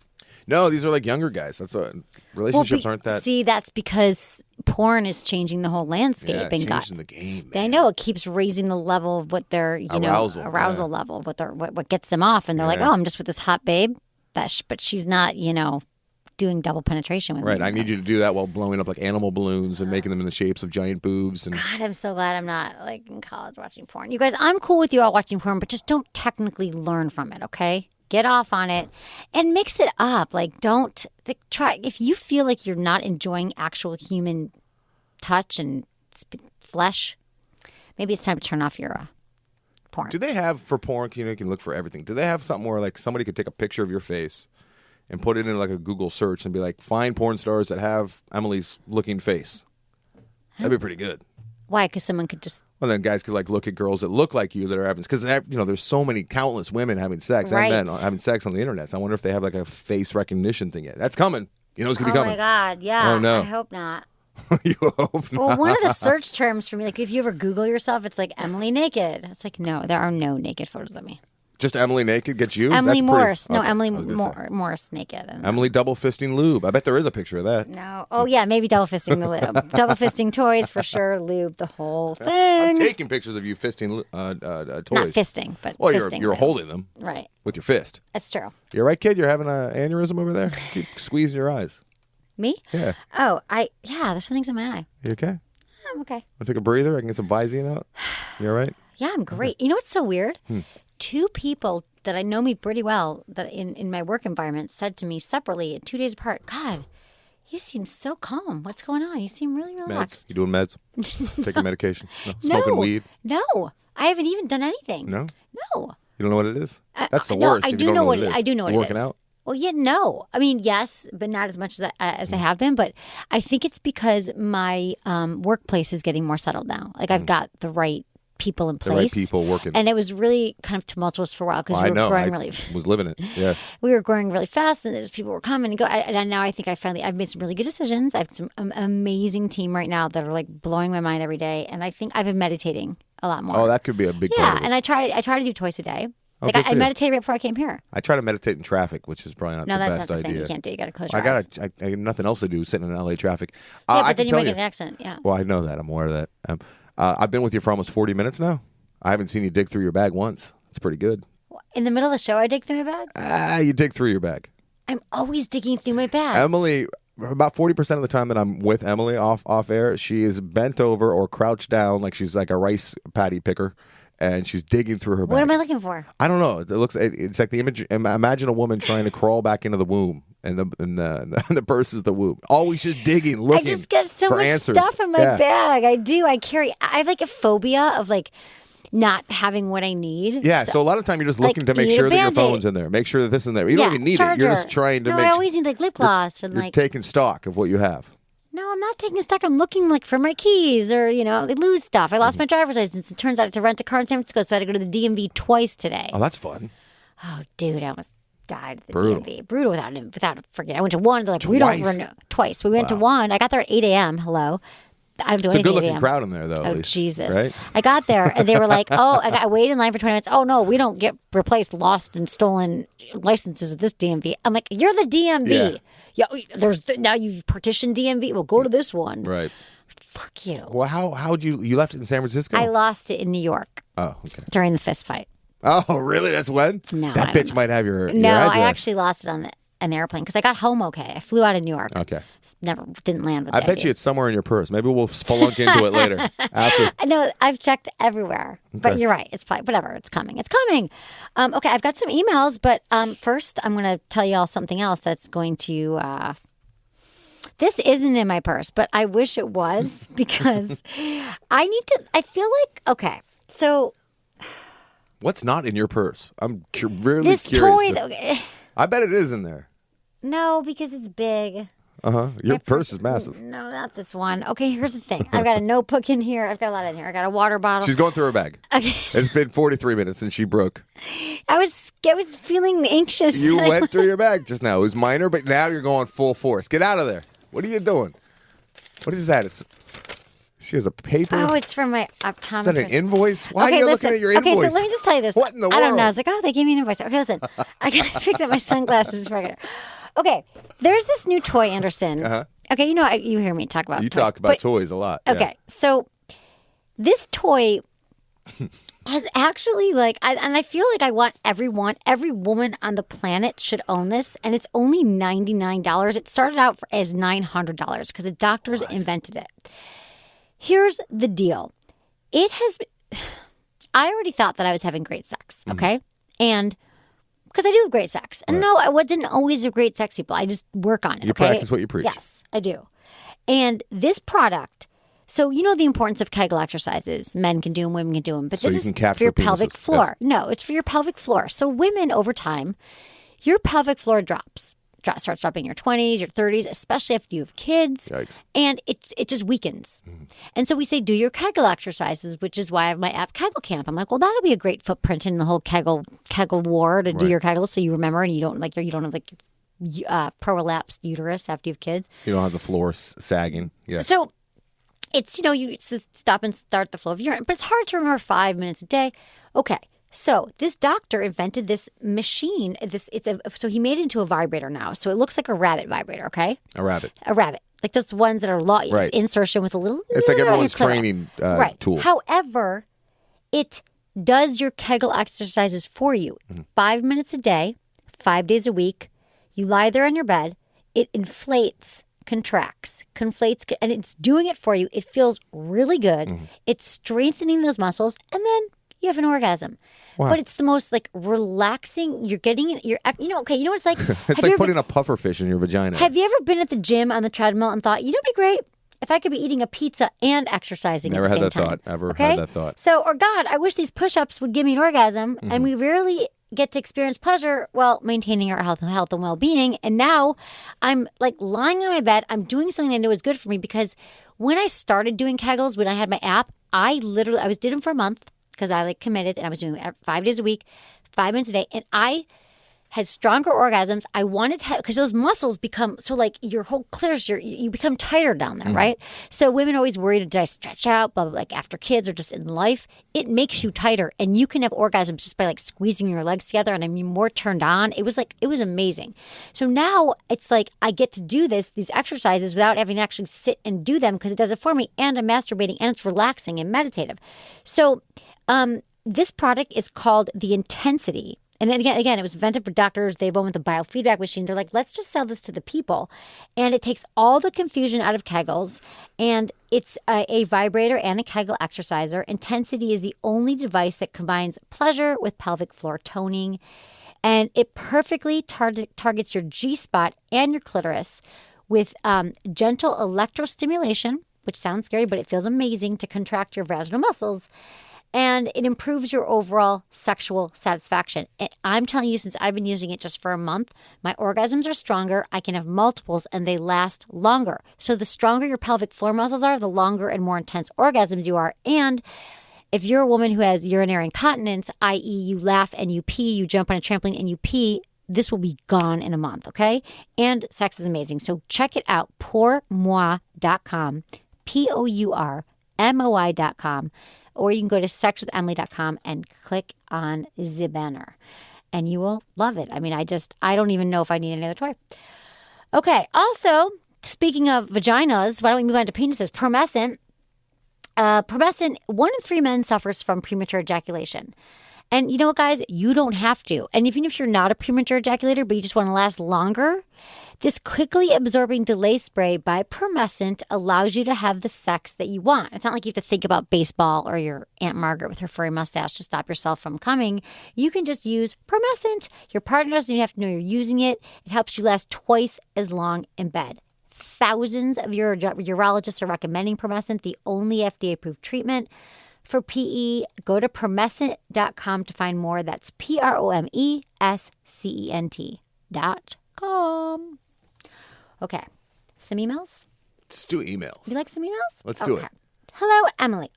Speaker 8: No, these are like younger guys. That's what relationships aren't that.
Speaker 1: See, that's because porn is changing the whole landscape.
Speaker 8: Yeah,
Speaker 1: and
Speaker 8: changing the game.
Speaker 1: I
Speaker 8: Man.
Speaker 1: know it keeps raising the level of what their
Speaker 8: Arousal,
Speaker 1: arousal
Speaker 8: yeah.
Speaker 1: level, what gets them off, and they're like,
Speaker 8: Yeah.
Speaker 1: oh, I'm just with this hot babe, but she's not, doing double penetration with me.
Speaker 8: Right. I need you to do that while blowing up like animal balloons and making them in the shapes of giant boobs. And
Speaker 1: God, I'm so glad I'm not like in college watching porn. You guys, I'm cool with you all watching porn, but just don't technically learn from it, okay? Get off on it and mix it up. Like, don't try. If you feel like you're not enjoying actual human touch and flesh, maybe it's time to turn off your porn.
Speaker 8: do they have for porn? You can look for everything. Do they have something where like somebody could take a picture of your face and put it in like a Google search and be like, find porn stars that have Emily's looking face? That'd be pretty good.
Speaker 1: Why? Because someone could just.
Speaker 8: Well, then guys could like look at girls that look like you that are having, because there's so many countless women having sex
Speaker 1: Right.
Speaker 8: and men having sex on the internet. So I wonder if they have like a face recognition thing yet. That's coming. You know it's gonna be
Speaker 1: Oh
Speaker 8: coming.
Speaker 1: my God! Yeah.
Speaker 8: Oh, no.
Speaker 1: I hope not.
Speaker 8: You hope not.
Speaker 1: Well, one of the search terms for me, like if you ever Google yourself, it's like Emily naked. It's like no, there are no naked photos of me.
Speaker 8: Just Emily naked gets you?
Speaker 1: Emily
Speaker 8: That's
Speaker 1: Morse.
Speaker 8: pretty,
Speaker 1: No,
Speaker 8: okay,
Speaker 1: Emily
Speaker 8: I was gonna say.
Speaker 1: Morse naked. And
Speaker 8: Emily double fisting lube. I bet there is a picture of that.
Speaker 1: no. Oh yeah, maybe double fisting the lube. Double fisting toys for sure. Lube the whole
Speaker 8: I'm
Speaker 1: thing.
Speaker 8: taking pictures of you fisting toys.
Speaker 1: Not fisting, but
Speaker 8: Well,
Speaker 1: fisting.
Speaker 8: you're
Speaker 1: lube.
Speaker 8: holding them
Speaker 1: Right.
Speaker 8: with your fist.
Speaker 1: That's true.
Speaker 8: You're right, kid. You're having an aneurysm over there. Keep squeezing your eyes.
Speaker 1: Me?
Speaker 8: Yeah.
Speaker 1: Oh, there's something's in my eye.
Speaker 8: You okay?
Speaker 1: I'm okay.
Speaker 8: Want to take a breather? I can get some Visine out. You all right?
Speaker 1: Yeah, I'm great. You know what's so weird?
Speaker 8: Hmm.
Speaker 1: Two people that I know me pretty well that in my work environment said to me separately 2 days apart, God, you seem so calm. What's going on? You seem really
Speaker 8: Meds.
Speaker 1: relaxed.
Speaker 8: You doing meds? Taking medication? No. Smoking weed?
Speaker 1: No. I haven't even done anything.
Speaker 8: No?
Speaker 1: No.
Speaker 8: You don't know what it is? That's the
Speaker 1: No,
Speaker 8: worst.
Speaker 1: I
Speaker 8: if you
Speaker 1: do
Speaker 8: don't
Speaker 1: know
Speaker 8: what
Speaker 1: what
Speaker 8: it is.
Speaker 1: I do know what
Speaker 8: You
Speaker 1: it
Speaker 8: working
Speaker 1: is.
Speaker 8: out?
Speaker 1: Well, yeah, no. I mean, yes, but not as much as I have been. But I think it's because my workplace is getting more settled now. Like I've got the right people in
Speaker 8: The
Speaker 1: place.
Speaker 8: right people working.
Speaker 1: And it was really kind of tumultuous for a while because
Speaker 8: I
Speaker 1: we were
Speaker 8: know.
Speaker 1: growing
Speaker 8: I
Speaker 1: really.
Speaker 8: was living it. Yes.
Speaker 1: We were growing really fast, and there's people were coming and go. And now I think I've made some really good decisions. I have some amazing team right now that are like blowing my mind every day. And I think I've been meditating a lot more.
Speaker 8: Oh, that could be a big part
Speaker 1: yeah.
Speaker 8: of it.
Speaker 1: And I try to do twice a day.
Speaker 8: Oh,
Speaker 1: Like
Speaker 8: good for
Speaker 1: I
Speaker 8: you.
Speaker 1: meditated right before I came here.
Speaker 8: I try to meditate in traffic, which is probably not
Speaker 1: No,
Speaker 8: the
Speaker 1: that's
Speaker 8: best
Speaker 1: not the thing.
Speaker 8: idea.
Speaker 1: You can't do. You got to close your
Speaker 8: I
Speaker 1: eyes.
Speaker 8: I have nothing else to do sitting in LA traffic.
Speaker 1: Yeah,
Speaker 8: I
Speaker 1: but
Speaker 8: can
Speaker 1: then you're
Speaker 8: tell
Speaker 1: making
Speaker 8: you.
Speaker 1: an accent. Yeah.
Speaker 8: Well, I know that. I'm aware of that. I've been with you for almost 40 minutes now. I haven't seen you dig through your bag once. It's pretty good.
Speaker 1: In the middle of the show, I dig through my bag.
Speaker 8: You dig through your bag.
Speaker 1: I'm always digging through my bag.
Speaker 8: Emily, about 40% of the time that I'm with Emily off air, she is bent over or crouched down like she's like a rice patty picker, and she's digging through her bag.
Speaker 1: What am I looking for?
Speaker 8: I don't know. It's like the image. Imagine a woman trying to crawl back into the womb, and the purse is the womb. Always just digging, looking.
Speaker 1: I just get so
Speaker 8: for
Speaker 1: much
Speaker 8: answers.
Speaker 1: stuff in my
Speaker 8: Yeah.
Speaker 1: bag. I have like a phobia of like not having what I need.
Speaker 8: Yeah, so a lot of time you're just looking to make
Speaker 1: eat a
Speaker 8: sure that your
Speaker 1: Band-Aid.
Speaker 8: phone's in there. Make sure that this is in there. You don't even need it. You're just trying to
Speaker 1: no,
Speaker 8: make
Speaker 1: I always need like lip gloss and
Speaker 8: you're
Speaker 1: like.
Speaker 8: taking stock of what you have.
Speaker 1: No, I'm not taking stock. I'm looking like for my keys or like lose stuff. I
Speaker 8: Mm-hmm.
Speaker 1: lost my driver's license. It turns out I had to rent a car in San Francisco, so I had to go to the DMV twice today.
Speaker 8: Oh, that's fun.
Speaker 1: Oh, dude, I almost died at the
Speaker 8: Brutal.
Speaker 1: DMV. Brutal without forgetting. I went to one. They're like, we don't
Speaker 8: Twice?
Speaker 1: renew twice. We went to one. I got there at 8 a.m. Hello. I don't do
Speaker 8: It's a
Speaker 1: anything at 8
Speaker 8: good-looking
Speaker 1: a.m.
Speaker 8: crowd in there, though. at
Speaker 1: Oh,
Speaker 8: least,
Speaker 1: Jesus.
Speaker 8: Right?
Speaker 1: I got there and they were like, I waited in line for 20 minutes. Oh, no, we don't get replaced lost and stolen licenses at this DMV. I'm like, you're the DMV. Yeah, now you've partitioned DMV. Well, go to this one.
Speaker 8: Right.
Speaker 1: Fuck you.
Speaker 8: Well, how'd you left it in San Francisco?
Speaker 1: I lost it in New York
Speaker 8: Oh, okay.
Speaker 1: during the fist fight.
Speaker 8: Oh, really? That's when?
Speaker 1: No,
Speaker 8: that
Speaker 1: I don't
Speaker 8: bitch
Speaker 1: know.
Speaker 8: might have your
Speaker 1: No,
Speaker 8: your
Speaker 1: I
Speaker 8: address.
Speaker 1: actually lost it on an airplane because I got home okay. I flew out of New York.
Speaker 8: Okay.
Speaker 1: Never didn't land with
Speaker 8: I
Speaker 1: the
Speaker 8: bet
Speaker 1: ID.
Speaker 8: you it's somewhere in your purse. Maybe we'll spelunk into it later. After.
Speaker 1: No, I've checked everywhere. But
Speaker 8: Okay.
Speaker 1: you're right. It's probably, whatever. It's coming. It's coming. Okay, I've got some emails, but first I'm going to tell you all something else that's going to. This isn't in my purse, but I wish it was because I feel like, okay, so
Speaker 8: What's not in your purse? I'm really
Speaker 1: this
Speaker 8: curious.
Speaker 1: toy.
Speaker 8: I bet it is in there.
Speaker 1: No, because it's big.
Speaker 8: Your purse is massive.
Speaker 1: No, not this one. Okay, here's the thing. I've got a notebook in here. I've got a lot in here. I got a water bottle.
Speaker 8: She's going through her bag.
Speaker 1: Okay,
Speaker 8: It's been 43 minutes since she broke.
Speaker 1: I was feeling anxious.
Speaker 8: You went through your bag just now. It was minor, but now you're going full force. Get out of there. What are you doing? What is that? She has a paper.
Speaker 1: Oh, it's from my optometrist.
Speaker 8: Is that an invoice? Why
Speaker 1: Okay,
Speaker 8: are you
Speaker 1: listen.
Speaker 8: looking at your invoice?
Speaker 1: Okay, so let me just tell you this.
Speaker 8: What in the
Speaker 1: I don't know. I
Speaker 8: world?
Speaker 1: was like, oh, they gave me an invoice. Okay, listen. I picked up my sunglasses before I got here. Okay, there's this new toy, Anderson. Okay, you hear me talk about
Speaker 8: You
Speaker 1: toys,
Speaker 8: talk about
Speaker 1: but-
Speaker 8: toys a lot. Yeah.
Speaker 1: Okay, so this toy has actually and I feel like I want every woman on the planet should own this, and it's only $99. It started out as $900 because the doctors invented it. Here's the deal. I already thought that I was having great sex, okay? And because I do have great sex. And no, I didn't always have great sex, people. I just work on it,
Speaker 8: You practice what you preach.
Speaker 1: Yes, I do. And this product, so you know the importance of Kegel exercises. Men can do them, women can do them. But
Speaker 8: So
Speaker 1: this
Speaker 8: you
Speaker 1: is
Speaker 8: can
Speaker 1: for
Speaker 8: capture
Speaker 1: your pelvic
Speaker 8: penises.
Speaker 1: floor.
Speaker 8: Yes.
Speaker 1: No, it's for your pelvic floor. So women, over time, your pelvic floor starts dropping in your 20s, your 30s, especially after you have kids.
Speaker 8: Yikes.
Speaker 1: And it just weakens. And so we say, do your Kegel exercises, which is why I have my app Kegel Camp. I'm like, well, that'll be a great footprint in the whole Kegel war to do your Kegels so you remember and you don't have prolapsed uterus after you have kids.
Speaker 8: You don't have the floor sagging. Yeah.
Speaker 1: So it's, it's the stop and start the flow of urine, but it's hard to remember 5 minutes a day. Okay. So this doctor invented this machine. So he made it into a vibrator now. So it looks like a rabbit vibrator, okay?
Speaker 8: A rabbit.
Speaker 1: A rabbit. Like those ones that are
Speaker 8: Right.
Speaker 1: insertion with a little...
Speaker 8: It's like everyone's
Speaker 1: clip.
Speaker 8: training
Speaker 1: Right.
Speaker 8: tool.
Speaker 1: However, it does your Kegel exercises for you. 5 minutes a day, 5 days a week. You lie there on your bed. It inflates, contracts, conflates, and it's doing it for you. It feels really good. It's strengthening those muscles, and then you have an orgasm.
Speaker 8: Wow.
Speaker 1: But it's the most relaxing. You're getting it. You know what it's like?
Speaker 8: It's like putting a puffer fish in your vagina.
Speaker 1: Have you ever been at the gym on the treadmill and thought, it'd be great if I could be eating a pizza and exercising
Speaker 8: Never
Speaker 1: at the
Speaker 8: had
Speaker 1: same
Speaker 8: that
Speaker 1: time?
Speaker 8: thought. Ever
Speaker 1: Okay?
Speaker 8: had that thought.
Speaker 1: So, or God, I wish these push-ups would give me an orgasm, and we rarely get to experience pleasure while maintaining our health and well-being. And now I'm lying on my bed. I'm doing something I know is good for me because when I started doing Kegels, when I had my app, I did them for a month because I committed, and I was doing it 5 days a week, 5 minutes a day, and I had stronger orgasms. I wanted to because those muscles become so your whole clitoris, you become tighter down there, right? So women are always worried, did I stretch out? Blah, blah, blah, after kids or just in life, it makes you tighter, and you can have orgasms just by squeezing your legs together, and I'm more turned on. It was amazing. So now it's I get to do these exercises without having to actually sit and do them because it does it for me, and I'm masturbating, and it's relaxing and meditative. So this product is called the Intensity. And then again, it was invented for doctors. They went with the biofeedback machine. They're let's just sell this to the people. And it takes all the confusion out of Kegels. And it's a vibrator and a Kegel exerciser. Intensity is the only device that combines pleasure with pelvic floor toning. And it perfectly targets your G-spot and your clitoris with gentle electrostimulation, which sounds scary, but it feels amazing to contract your vaginal muscles. And it improves your overall sexual satisfaction. And I'm telling you, since I've been using it just for a month, my orgasms are stronger. I can have multiples, and they last longer. So the stronger your pelvic floor muscles are, the longer and more intense orgasms you are. And if you're a woman who has urinary incontinence, i.e. you laugh and you pee, you jump on a trampoline and you pee, this will be gone in a month, okay? And sex is amazing. So check it out, pourmoi.com, pourmoi.com. Or you can go to sexwithemily.com and click on the banner. And you will love it. I mean, I don't even know if I need any other toy. Okay. Also, speaking of vaginas, why don't we move on to penises? Promescent. 1 in 3 men suffers from premature ejaculation. And you know what, guys? You don't have to. And even if you're not a premature ejaculator, but you just want to last longer, this quickly absorbing delay spray by Promescent allows you to have the sex that you want. It's not like you have to think about baseball or your Aunt Margaret with her furry mustache to stop yourself from coming. You can just use Promescent. Your partner doesn't even have to know you're using it. It helps you last twice as long in bed. Thousands of urologists are recommending Promescent, the only FDA-approved treatment for PE. Go to promescent.com to find more. That's promescent.com. Okay. Some emails?
Speaker 8: Let's do emails.
Speaker 1: You like some emails?
Speaker 8: Let's do it.
Speaker 1: Hello, Emily.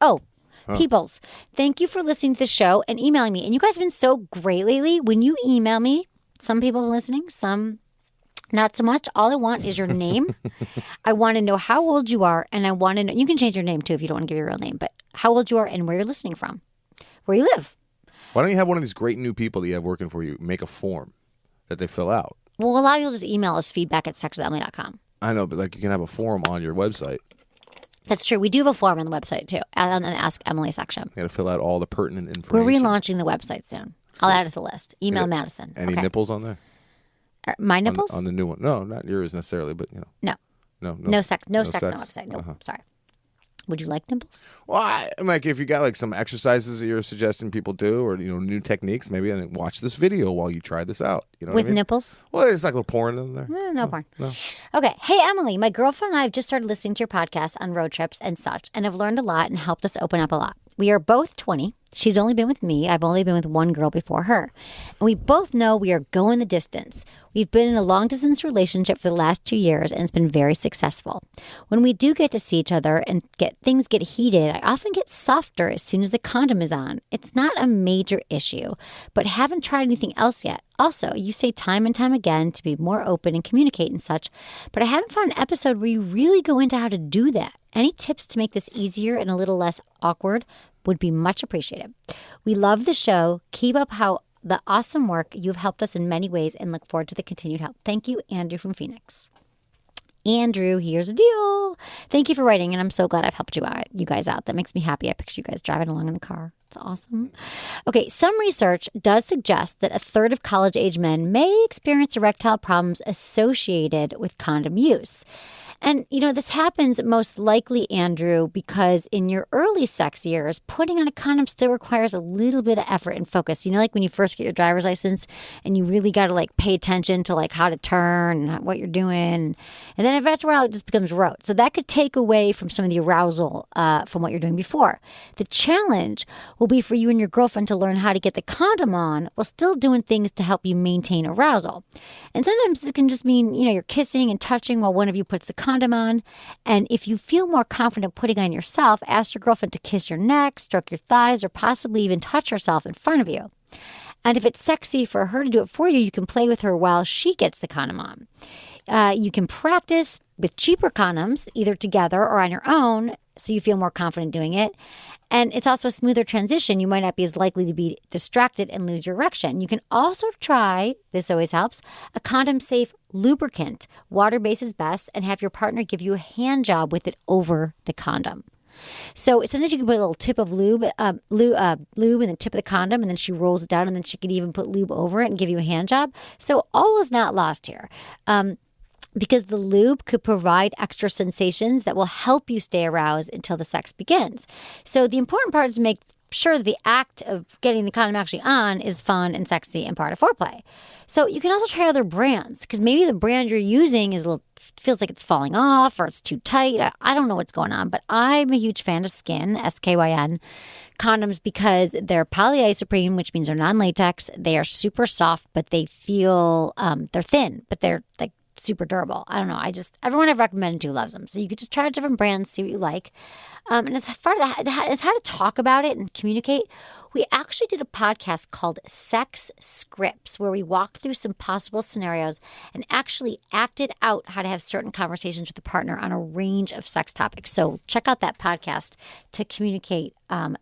Speaker 1: Peoples, thank you for listening to the show and emailing me. And you guys have been so great lately. When you email me, some people are listening, some not so much. All I want is your name. I want to know how old you are, and I want to know, you can change your name too if you don't want to give your real name, but how old you are and where you're listening from, where you live.
Speaker 8: Why don't you have one of these great new people that you have working for you make a form that they fill out?
Speaker 1: Well, a lot of people just email us feedback at sexwithemily.com.
Speaker 8: I know, but you can have a form on your website.
Speaker 1: That's true. We do have a form on the website, too, on the Ask Emily section.
Speaker 8: You got to fill out all the pertinent information.
Speaker 1: We're relaunching the website soon. I'll add it to the list. Email Madison.
Speaker 8: Any nipples on there?
Speaker 1: My nipples?
Speaker 8: On the new one. No, not yours necessarily, but, you know.
Speaker 1: No. No sex on the website. No, sorry. Would you like nipples?
Speaker 8: Well, I'm like, if you got like some exercises that you're suggesting people do, or new techniques, maybe and watch this video while you try this out. You know,
Speaker 1: with
Speaker 8: what I mean?
Speaker 1: Nipples?
Speaker 8: Well, it's like a little porn in there.
Speaker 1: No porn.
Speaker 8: No.
Speaker 1: Okay. Hey, Emily, my girlfriend and I have just started listening to your podcast on road trips and such, and have learned a lot and helped us open up a lot. We are both 20. She's only been with me. I've only been with one girl before her. And we both know we are going the distance. We've been in a long-distance relationship for the last 2 years, and it's been very successful. When we do get to see each other and things get heated, I often get softer as soon as the condom is on. It's not a major issue, but haven't tried anything else yet. Also, you say time and time again to be more open and communicate and such, but I haven't found an episode where you really go into how to do that. Any tips to make this easier and a little less awkward would be much appreciated. We love the show. Keep up the awesome work. You've helped us in many ways and look forward to the continued help. Thank you, Andrew from Phoenix. Andrew, here's the deal. Thank you for writing, and I'm so glad I've helped you guys out. That makes me happy. I picture you guys driving along in the car. It's awesome. Okay, some research does suggest that a third of college-age men may experience erectile problems associated with condom use. And, this happens most likely, Andrew, because in your early sex years, putting on a condom still requires a little bit of effort and focus. Like when you first get your driver's license and you really got to pay attention to how to turn and what you're doing. And then after a while, it just becomes rote. So that could take away from some of the arousal from what you're doing before. The challenge will be for you and your girlfriend to learn how to get the condom on while still doing things to help you maintain arousal. And sometimes it can just mean, you're kissing and touching while one of you puts the condom on. And if you feel more confident putting on yourself, ask your girlfriend to kiss your neck, stroke your thighs, or possibly even touch herself in front of you. And if it's sexy for her to do it for you, you can play with her while she gets the condom on. You can practice with cheaper condoms, either together or on your own, so you feel more confident doing it. And it's also a smoother transition. You might not be as likely to be distracted and lose your erection. You can also try, this always helps, a condom-safe lubricant. Water-based is best, and have your partner give you a hand job with it over the condom. So sometimes you can put a little tip of lube in the tip of the condom, and then she rolls it down, and then she could even put lube over it and give you a hand job. So all is not lost here. Because the lube could provide extra sensations that will help you stay aroused until the sex begins. So the important part is to make sure that the act of getting the condom actually on is fun and sexy and part of foreplay. So you can also try other brands, because maybe the brand you're using feels like it's falling off or it's too tight. I don't know what's going on, but I'm a huge fan of Skin, SKYN, condoms, because they're polyisoprene, which means they're non-latex. They are super soft, but they feel, they're thin, but they're super durable. I don't know. Everyone I've recommended to loves them. So you could just try different brands, see what you like. And as far as how to talk about it and communicate, we actually did a podcast called Sex Scripts, where we walked through some possible scenarios and actually acted out how to have certain conversations with a partner on a range of sex topics. So check out that podcast to communicate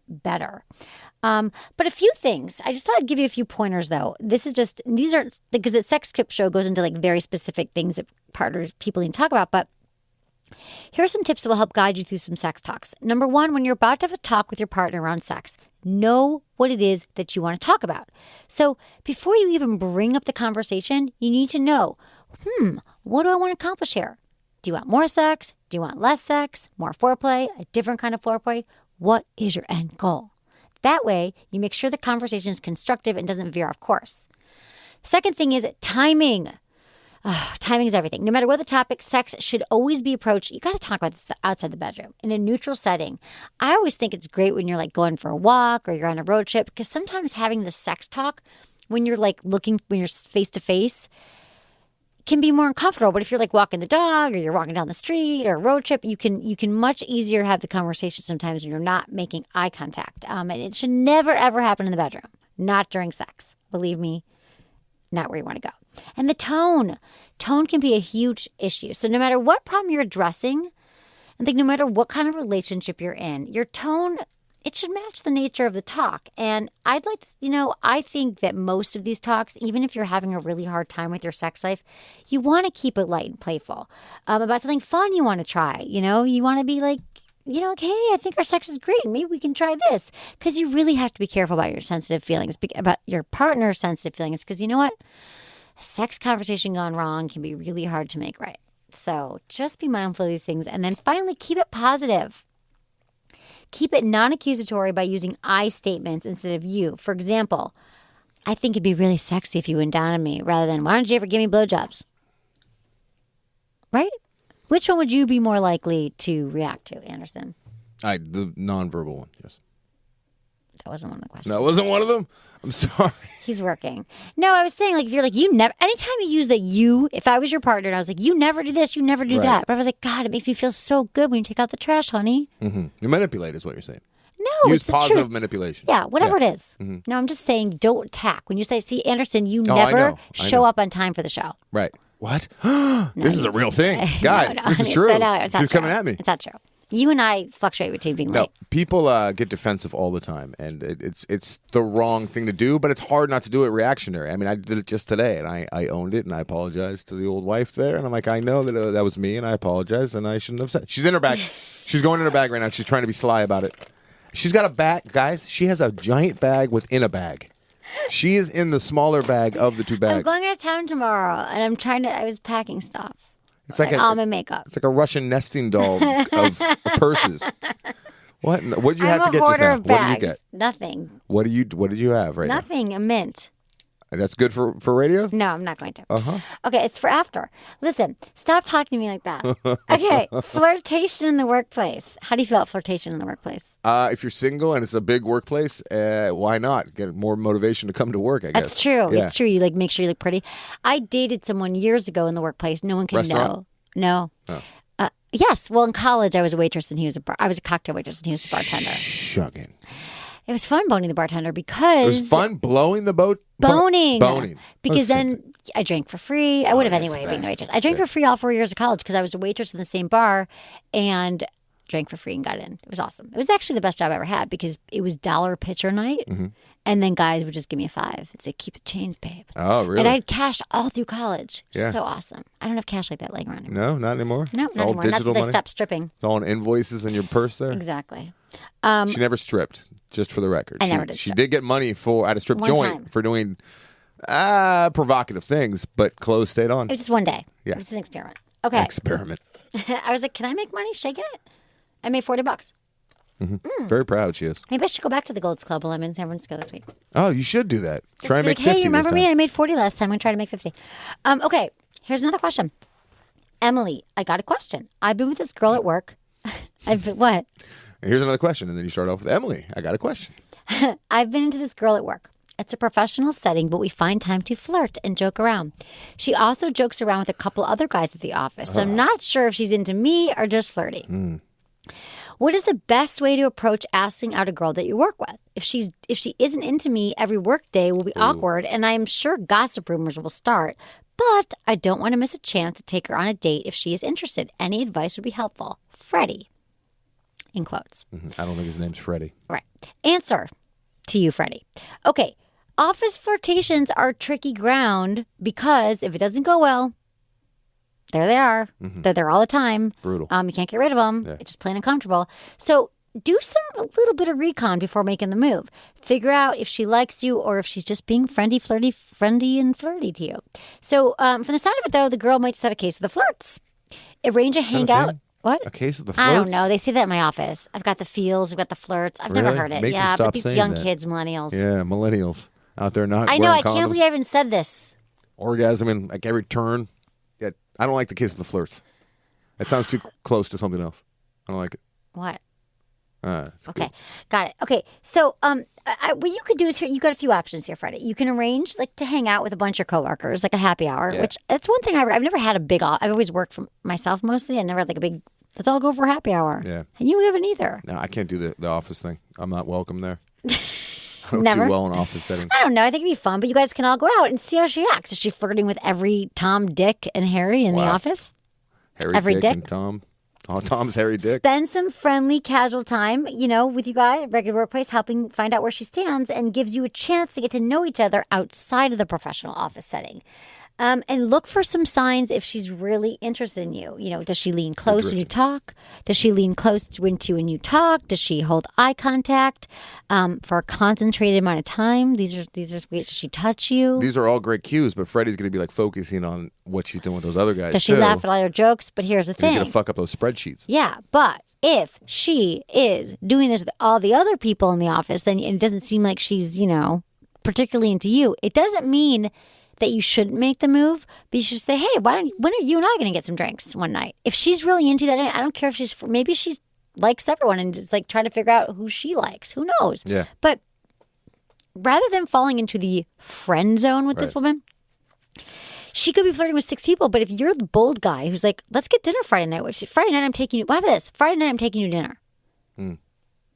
Speaker 1: better. But a few things. I just thought I'd give you a few pointers, though. These aren't, because the Sex Script show goes into very specific things that people need to talk about, but here are some tips that will help guide you through some sex talks. Number one, when you're about to have a talk with your partner around sex, know what it is that you want to talk about. So before you even bring up the conversation, you need to know, what do I want to accomplish here? Do you want more sex? Do you want less sex? More foreplay? A different kind of foreplay? What is your end goal? That way, you make sure the conversation is constructive and doesn't veer off course. Second thing is timing. Timing is everything. No matter what the topic, sex should always be approached. You got to talk about this outside the bedroom in a neutral setting. I always think it's great when you're going for a walk or you're on a road trip, because sometimes having the sex talk when you're when you're face to face can be more uncomfortable. But if you're walking the dog or you're walking down the street or a road trip, you can much easier have the conversation sometimes when you're not making eye contact. And it should never, ever happen in the bedroom, not during sex. Believe me, not where you want to go. And the tone can be a huge issue. So no matter what problem you're addressing, and no matter what kind of relationship you're in, your tone, it should match the nature of the talk. And I think that most of these talks, even if you're having a really hard time with your sex life, you want to keep it light and playful. About something fun you want to try. You want to be you know, like, hey, I think our sex is great. Maybe we can try this. Because you really have to be careful about your sensitive feelings, about your partner's sensitive feelings. Because you know what? A sex conversation gone wrong can be really hard to make right. So just be mindful of these things. And then finally, keep it positive. Keep it non-accusatory by using I statements instead of you. For example, I think it'd be really sexy if you went down on me rather than, why don't you ever give me blowjobs? Right? Which one would you be more likely to react to, Anderson?
Speaker 8: The nonverbal one, yes.
Speaker 1: That wasn't one of the questions.
Speaker 8: No, it wasn't one of them? I'm sorry.
Speaker 1: He's working. No, I was saying, like, if you're like, you never, anytime you use the you, if I was your partner and I was like, you never do this, you never do that. But I was like, God, it makes me feel so good when you take out the trash, honey.
Speaker 8: Mm-hmm. You manipulate is what you're saying.
Speaker 1: No,
Speaker 8: Use
Speaker 1: it's the
Speaker 8: positive
Speaker 1: truth.
Speaker 8: manipulation.
Speaker 1: Yeah, whatever it is. No, I'm just saying, don't attack. When you say, see, Anderson, you
Speaker 8: I
Speaker 1: never
Speaker 8: know.
Speaker 1: show up on time for the show.
Speaker 8: Right. What? This is a real thing. Guys,
Speaker 1: No,
Speaker 8: this is
Speaker 1: it's
Speaker 8: true.
Speaker 1: not- it's not
Speaker 8: She's
Speaker 1: true.
Speaker 8: coming at me.
Speaker 1: It's not true. You and I fluctuate between being
Speaker 8: No,
Speaker 1: late.
Speaker 8: people get defensive all the time, and it's the wrong thing to do, but it's hard not to do it reactionary. I mean, I did it just today, and I owned it, and I apologized to the old wife there, and I'm like, I know that that was me, and I apologize, and I shouldn't have said. She's in her bag. She's going in her bag right now. She's trying to be sly about it. She's got a bag, guys. She has a giant bag within a bag. She is in the smaller bag of the two bags.
Speaker 1: I'm going out of town tomorrow, and I was packing stuff.
Speaker 8: It's like
Speaker 1: almond makeup.
Speaker 8: It's like a Russian nesting doll of purses. What did you have to get just
Speaker 1: I'm a hoarder
Speaker 8: now?
Speaker 1: of
Speaker 8: What did
Speaker 1: bags.
Speaker 8: you get?
Speaker 1: Nothing.
Speaker 8: What did you have right
Speaker 1: Nothing. A mint.
Speaker 8: now? That's good for radio?
Speaker 1: No, I'm not going to.
Speaker 8: Uh-huh.
Speaker 1: Okay, it's for after. Listen, stop talking to me like that. Okay, flirtation in the workplace. How do you feel about flirtation in the workplace?
Speaker 8: If you're single and it's a big workplace, why not? Get more motivation to come to work, I guess.
Speaker 1: That's true.
Speaker 8: Yeah.
Speaker 1: It's true. You make sure you look pretty. I dated someone years ago in the workplace. No one can
Speaker 8: Restaurant?
Speaker 1: know. No.
Speaker 8: Oh.
Speaker 1: Yes. Well, in college, I was a waitress and I was a cocktail waitress and he was a bartender.
Speaker 8: Shucking.
Speaker 1: It was fun boning the bartender because
Speaker 8: It was fun blowing the boat?
Speaker 1: boning.
Speaker 8: Boning.
Speaker 1: Because
Speaker 8: That's
Speaker 1: then I drank for free. I would have
Speaker 8: that's
Speaker 1: anyway
Speaker 8: the
Speaker 1: being a
Speaker 8: best.
Speaker 1: waitress. I drank for free all 4 years of college because I was a waitress in the same bar and drank for free and got in. It was awesome. It was actually the best job I ever had because it was $1 pitcher night.
Speaker 8: Mm-hmm.
Speaker 1: And then guys would just give me a $5. It's like, keep the change, babe.
Speaker 8: Oh, really?
Speaker 1: And I had cash all through college.
Speaker 8: Yeah.
Speaker 1: So awesome. I don't have cash like that laying around anymore.
Speaker 8: No, not anymore?
Speaker 1: No,
Speaker 8: It's
Speaker 1: not
Speaker 8: all
Speaker 1: anymore. Not
Speaker 8: digital
Speaker 1: since I
Speaker 8: money?
Speaker 1: stopped stripping.
Speaker 8: It's all on invoices in your purse there?
Speaker 1: Exactly.
Speaker 8: She never stripped, just for the record.
Speaker 1: I never did
Speaker 8: She
Speaker 1: strip.
Speaker 8: did get money at a strip
Speaker 1: One
Speaker 8: joint
Speaker 1: time.
Speaker 8: for doing provocative things, but clothes stayed on.
Speaker 1: It was just one day.
Speaker 8: Yeah.
Speaker 1: It was an experiment. Okay.
Speaker 8: Experiment.
Speaker 1: I was like, can I make money shaking it? I made $40.
Speaker 8: Very proud she is.
Speaker 1: Maybe I should go back to the Golds Club while I'm in San Francisco this week.
Speaker 8: Oh, you should do that.
Speaker 1: Just
Speaker 8: Try and
Speaker 1: be
Speaker 8: make
Speaker 1: like,
Speaker 8: 50
Speaker 1: hey, you remember
Speaker 8: this
Speaker 1: me?
Speaker 8: time.
Speaker 1: I made 40 last time. I'm going to try to make 50. Okay, here's another question. Emily, I got a question. I've been with this girl at work. What?
Speaker 8: Here's another question, and then you start off with Emily. I got a question.
Speaker 1: I've been into this girl at work. It's a professional setting, but we find time to flirt and joke around. She also jokes around with a couple other guys at the office, so I'm not sure if she's into me or just flirty. What is the best way to approach asking out a girl that you work with? If she isn't into me, every work day will be awkward, and I am sure gossip rumors will start. But I don't want to miss a chance to take her on a date if she is interested. Any advice would be helpful. Freddie. In quotes.
Speaker 8: I don't think his name's Freddie.
Speaker 1: Right. Answer to you, Freddie. Okay. Office flirtations are tricky ground because if it doesn't go well, there they are. They're there all the time.
Speaker 8: Brutal.
Speaker 1: You can't get rid of them.
Speaker 8: Yeah.
Speaker 1: It's just plain uncomfortable. So do a little bit of recon before making the move. Figure out if she likes you or if she's just being friendly and flirty to you. So from the side of it, though, the girl might just have a case of the flirts. Arrange a hangout.
Speaker 8: thing?
Speaker 1: What?
Speaker 8: A case of the flirts?
Speaker 1: I don't know. They say that in my office. I've got the feels. I've got the flirts. I've never
Speaker 8: Really?
Speaker 1: heard it.
Speaker 8: Make them
Speaker 1: Yeah,
Speaker 8: stop
Speaker 1: but these
Speaker 8: saying
Speaker 1: young
Speaker 8: that.
Speaker 1: kids, millennials.
Speaker 8: Yeah, millennials out there not
Speaker 1: I know.
Speaker 8: wearing
Speaker 1: I can't
Speaker 8: condoms.
Speaker 1: believe I even said this.
Speaker 8: Orgasm in like every turn. Yeah, I don't like the kiss of the flirts. It sounds too close to something else. I don't like it.
Speaker 1: What?
Speaker 8: It's
Speaker 1: Okay,
Speaker 8: good.
Speaker 1: got it. Okay, so what you could do is here. You got a few options here, Freddie. You can arrange like to hang out with a bunch of coworkers, like a happy hour.
Speaker 8: Yeah.
Speaker 1: Which that's one thing I've never had a big. I've always worked for myself mostly. I never had like a big. Let's all go for a happy hour.
Speaker 8: Yeah.
Speaker 1: And you haven't either.
Speaker 8: No, I can't do the office thing. I'm not welcome there. I don't
Speaker 1: Never?
Speaker 8: do well in office settings.
Speaker 1: I don't know. I think it'd be fun, but you guys can all go out and see how she acts. Is she flirting with every Tom, Dick, and Harry in the
Speaker 8: Wow.
Speaker 1: office?
Speaker 8: Harry
Speaker 1: Every
Speaker 8: Dick,
Speaker 1: dick?
Speaker 8: and Tom. Oh, Tom's Harry Dick.
Speaker 1: Spend some friendly, casual time, with you guys, regular workplace, helping find out where she stands and gives you a chance to get to know each other outside of the professional office setting. And look for some signs if she's really interested in you. You know, does she lean close when you talk? Does she lean close into when you talk? Does she hold eye contact for a concentrated amount of time? These are ways. Does she touch you?
Speaker 8: These are all great cues, but Freddie's going to be like focusing on what she's doing with those other guys.
Speaker 1: Does she laugh at all your jokes? But here's the thing.
Speaker 8: He's going to fuck up those spreadsheets.
Speaker 1: Yeah, but if she is doing this with all the other people in the office, then it doesn't seem like she's, particularly into you. It doesn't mean that you shouldn't make the move, but you should say, hey, when are you and I going to get some drinks one night? If she's really into that, I don't care if maybe she likes everyone and just like trying to figure out who she likes. Who knows?
Speaker 8: Yeah.
Speaker 1: But rather than falling into the friend zone with this woman, she could be flirting with 6 people, but if you're the bold guy who's like, let's get dinner Friday night. Friday night, I'm taking you. What about this? Friday night, I'm taking you to dinner.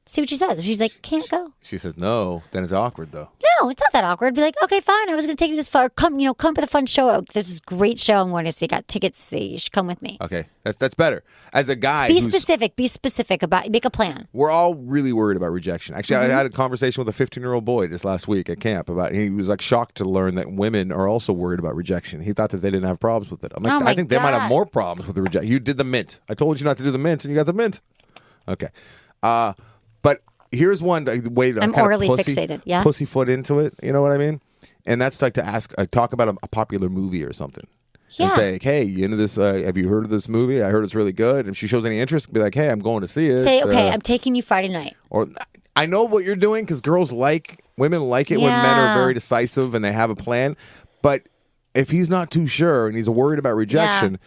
Speaker 1: See what she says. If she's like, can't go.
Speaker 8: She says no, then it's awkward though.
Speaker 1: No, it's not that awkward. Be like, okay, fine. I was going to take you this far. Come to the fun show. There's this great show I'm going to see. Got tickets to see. You should come with me.
Speaker 8: Okay, that's better. As a guy,
Speaker 1: Be specific about. Make a plan.
Speaker 8: We're all really worried about rejection. Actually, I had a conversation with a 15-year-old boy this last week at camp about. He was like shocked to learn that women are also worried about rejection. He thought that they didn't have problems with it. I'm like, I think they might have more problems with the rejection. You did the mint. I told you not to do the mint, and you got the mint. Okay, but. Here's one way to
Speaker 1: I'm orally fixated. Yeah,
Speaker 8: pussyfoot into it. You know what I mean? And that's like to ask, talk about a popular movie or something, and say, "Hey, you into this? Have you heard of this movie? I heard it's really good." And if she shows any interest, be like, "Hey, I'm going to see it."
Speaker 1: Say, "Okay, I'm taking you Friday night."
Speaker 8: Or I know what you're doing because women like it when men are very decisive and they have a plan. But if he's not too sure and he's worried about rejection,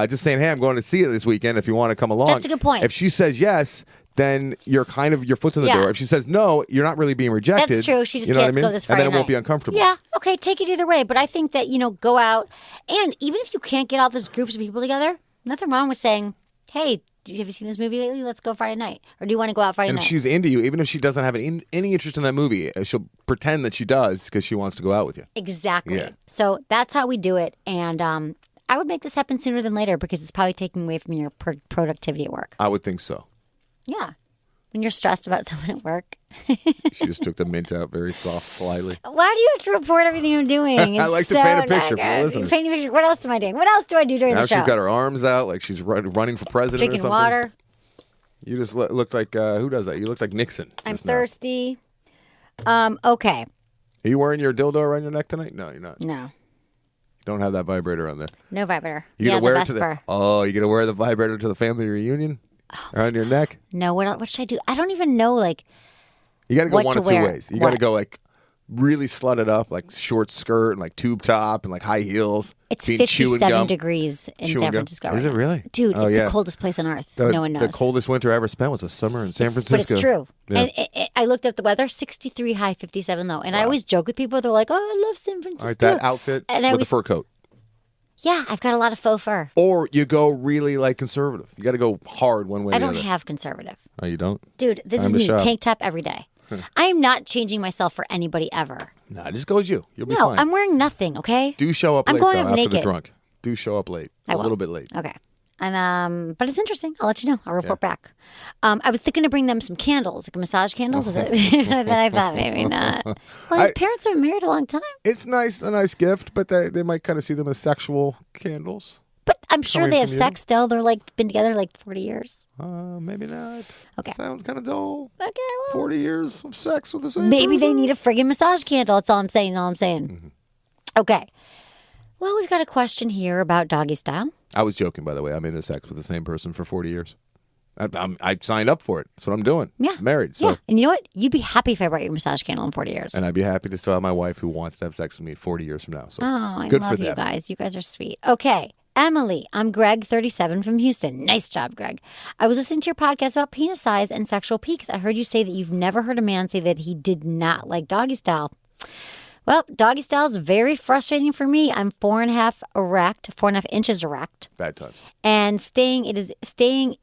Speaker 8: just saying, "Hey, I'm going to see it this weekend. If you want to come along."
Speaker 1: That's a good point.
Speaker 8: If she says yes, then you're kind of your foot's in the door. If she says no, you're not really being rejected.
Speaker 1: That's true. She just can't go this Friday
Speaker 8: and then it
Speaker 1: night.
Speaker 8: won't be uncomfortable.
Speaker 1: Yeah. Okay. Take it either way. But I think that go out, and even if you can't get all those groups of people together, nothing wrong with saying, "Hey, have you seen this movie lately? Let's go Friday night." Or do you want to go out Friday night?
Speaker 8: And if she's into you, even if she doesn't have any interest in that movie, she'll pretend that she does because she wants to go out with you.
Speaker 1: Exactly.
Speaker 8: Yeah.
Speaker 1: So that's how we do it. And I would make this happen sooner than later because it's probably taking away from your productivity at work.
Speaker 8: I would think so.
Speaker 1: Yeah. When you're stressed about someone at work.
Speaker 8: She just took the mint out very soft, slyly.
Speaker 1: Why do you have to report everything I'm doing?
Speaker 8: I like to paint a picture for the listeners.
Speaker 1: Paint a picture. What else am I doing? What else do I do during
Speaker 8: now
Speaker 1: the show?
Speaker 8: She's got her arms out like she's running for president
Speaker 1: Drinking
Speaker 8: or something.
Speaker 1: water.
Speaker 8: You just look like, who does that? You look like Nixon.
Speaker 1: I'm thirsty. Okay.
Speaker 8: Are you wearing your dildo around your neck tonight? No, you're not.
Speaker 1: No.
Speaker 8: You don't have that vibrator on there.
Speaker 1: No vibrator.
Speaker 8: You gonna wear
Speaker 1: the
Speaker 8: it to
Speaker 1: Vesper.
Speaker 8: you gonna wear the vibrator to the family reunion around your neck?
Speaker 1: No, what should I do? I don't even know,
Speaker 8: you gotta go
Speaker 1: what
Speaker 8: one
Speaker 1: to
Speaker 8: of two
Speaker 1: wear.
Speaker 8: ways. You gotta go like really slutted up, like short skirt and like tube top and like high heels.
Speaker 1: It's
Speaker 8: being chewing
Speaker 1: 57
Speaker 8: gum.
Speaker 1: in
Speaker 8: Chewing
Speaker 1: San
Speaker 8: gum.
Speaker 1: Francisco.
Speaker 8: Is it really?
Speaker 1: Dude,
Speaker 8: Oh,
Speaker 1: it's
Speaker 8: yeah.
Speaker 1: the coldest place on earth.
Speaker 8: The,
Speaker 1: no one knows.
Speaker 8: The coldest winter I ever spent was a summer in San Francisco.
Speaker 1: But it's true.
Speaker 8: Yeah.
Speaker 1: And I looked up the weather, 63 high, 57 low. And I always joke with people. They're like, oh, I love San Francisco.
Speaker 8: All right, that outfit
Speaker 1: and
Speaker 8: with the fur coat.
Speaker 1: Yeah, I've got a lot of faux fur.
Speaker 8: Or you go really like conservative. You got to go hard one way or
Speaker 1: I
Speaker 8: the
Speaker 1: don't
Speaker 8: other.
Speaker 1: have conservative.
Speaker 8: Oh, you don't?
Speaker 1: Dude, this
Speaker 8: Time
Speaker 1: is
Speaker 8: to
Speaker 1: me.
Speaker 8: shop.
Speaker 1: Tank top every day. I am not changing myself for anybody ever.
Speaker 8: Nah, just go as you. You'll be
Speaker 1: No,
Speaker 8: fine.
Speaker 1: I'm wearing nothing, okay?
Speaker 8: Do show up
Speaker 1: I'm
Speaker 8: late,
Speaker 1: going
Speaker 8: though,
Speaker 1: up
Speaker 8: after
Speaker 1: naked.
Speaker 8: the drunk. Do show up late.
Speaker 1: I
Speaker 8: A
Speaker 1: will.
Speaker 8: little bit late.
Speaker 1: Okay. And but it's interesting. I'll let you know. I'll report back. I was thinking to bring them some candles, like massage candles. Then I thought maybe not. Well, his parents are married a long time.
Speaker 8: It's a nice gift, but they might kind of see them as sexual candles.
Speaker 1: But I'm sure
Speaker 8: Coming
Speaker 1: they have
Speaker 8: from you?
Speaker 1: sex still. They're been together 40 years.
Speaker 8: Maybe not.
Speaker 1: Okay.
Speaker 8: Sounds kind of dull.
Speaker 1: Okay, well,
Speaker 8: 40 years of sex with the same
Speaker 1: maybe they
Speaker 8: person?
Speaker 1: need a friggin' massage candle. That's all I'm saying.
Speaker 8: Mm-hmm.
Speaker 1: Okay. Well, we've got a question here about doggy style.
Speaker 8: I was joking, by the way. I'm into sex with the same person for 40 years. I signed up for it. That's what I'm doing.
Speaker 1: Yeah.
Speaker 8: I'm married. So.
Speaker 1: Yeah. And you know what? You'd be happy if I brought your massage candle in 40 years.
Speaker 8: And I'd be happy to still have my wife who wants to have sex with me 40 years from now. So
Speaker 1: Oh, I
Speaker 8: good
Speaker 1: love
Speaker 8: for
Speaker 1: you
Speaker 8: them.
Speaker 1: guys. You guys are sweet. Okay. Emily, I'm Greg, 37, from Houston. Nice job, Greg. I was listening to your podcast about penis size and sexual peaks. I heard you say that you've never heard a man say that he did not like doggy style. Well, doggy style is very frustrating for me. I'm 4.5 inches erect.
Speaker 8: Bad times.
Speaker 1: And staying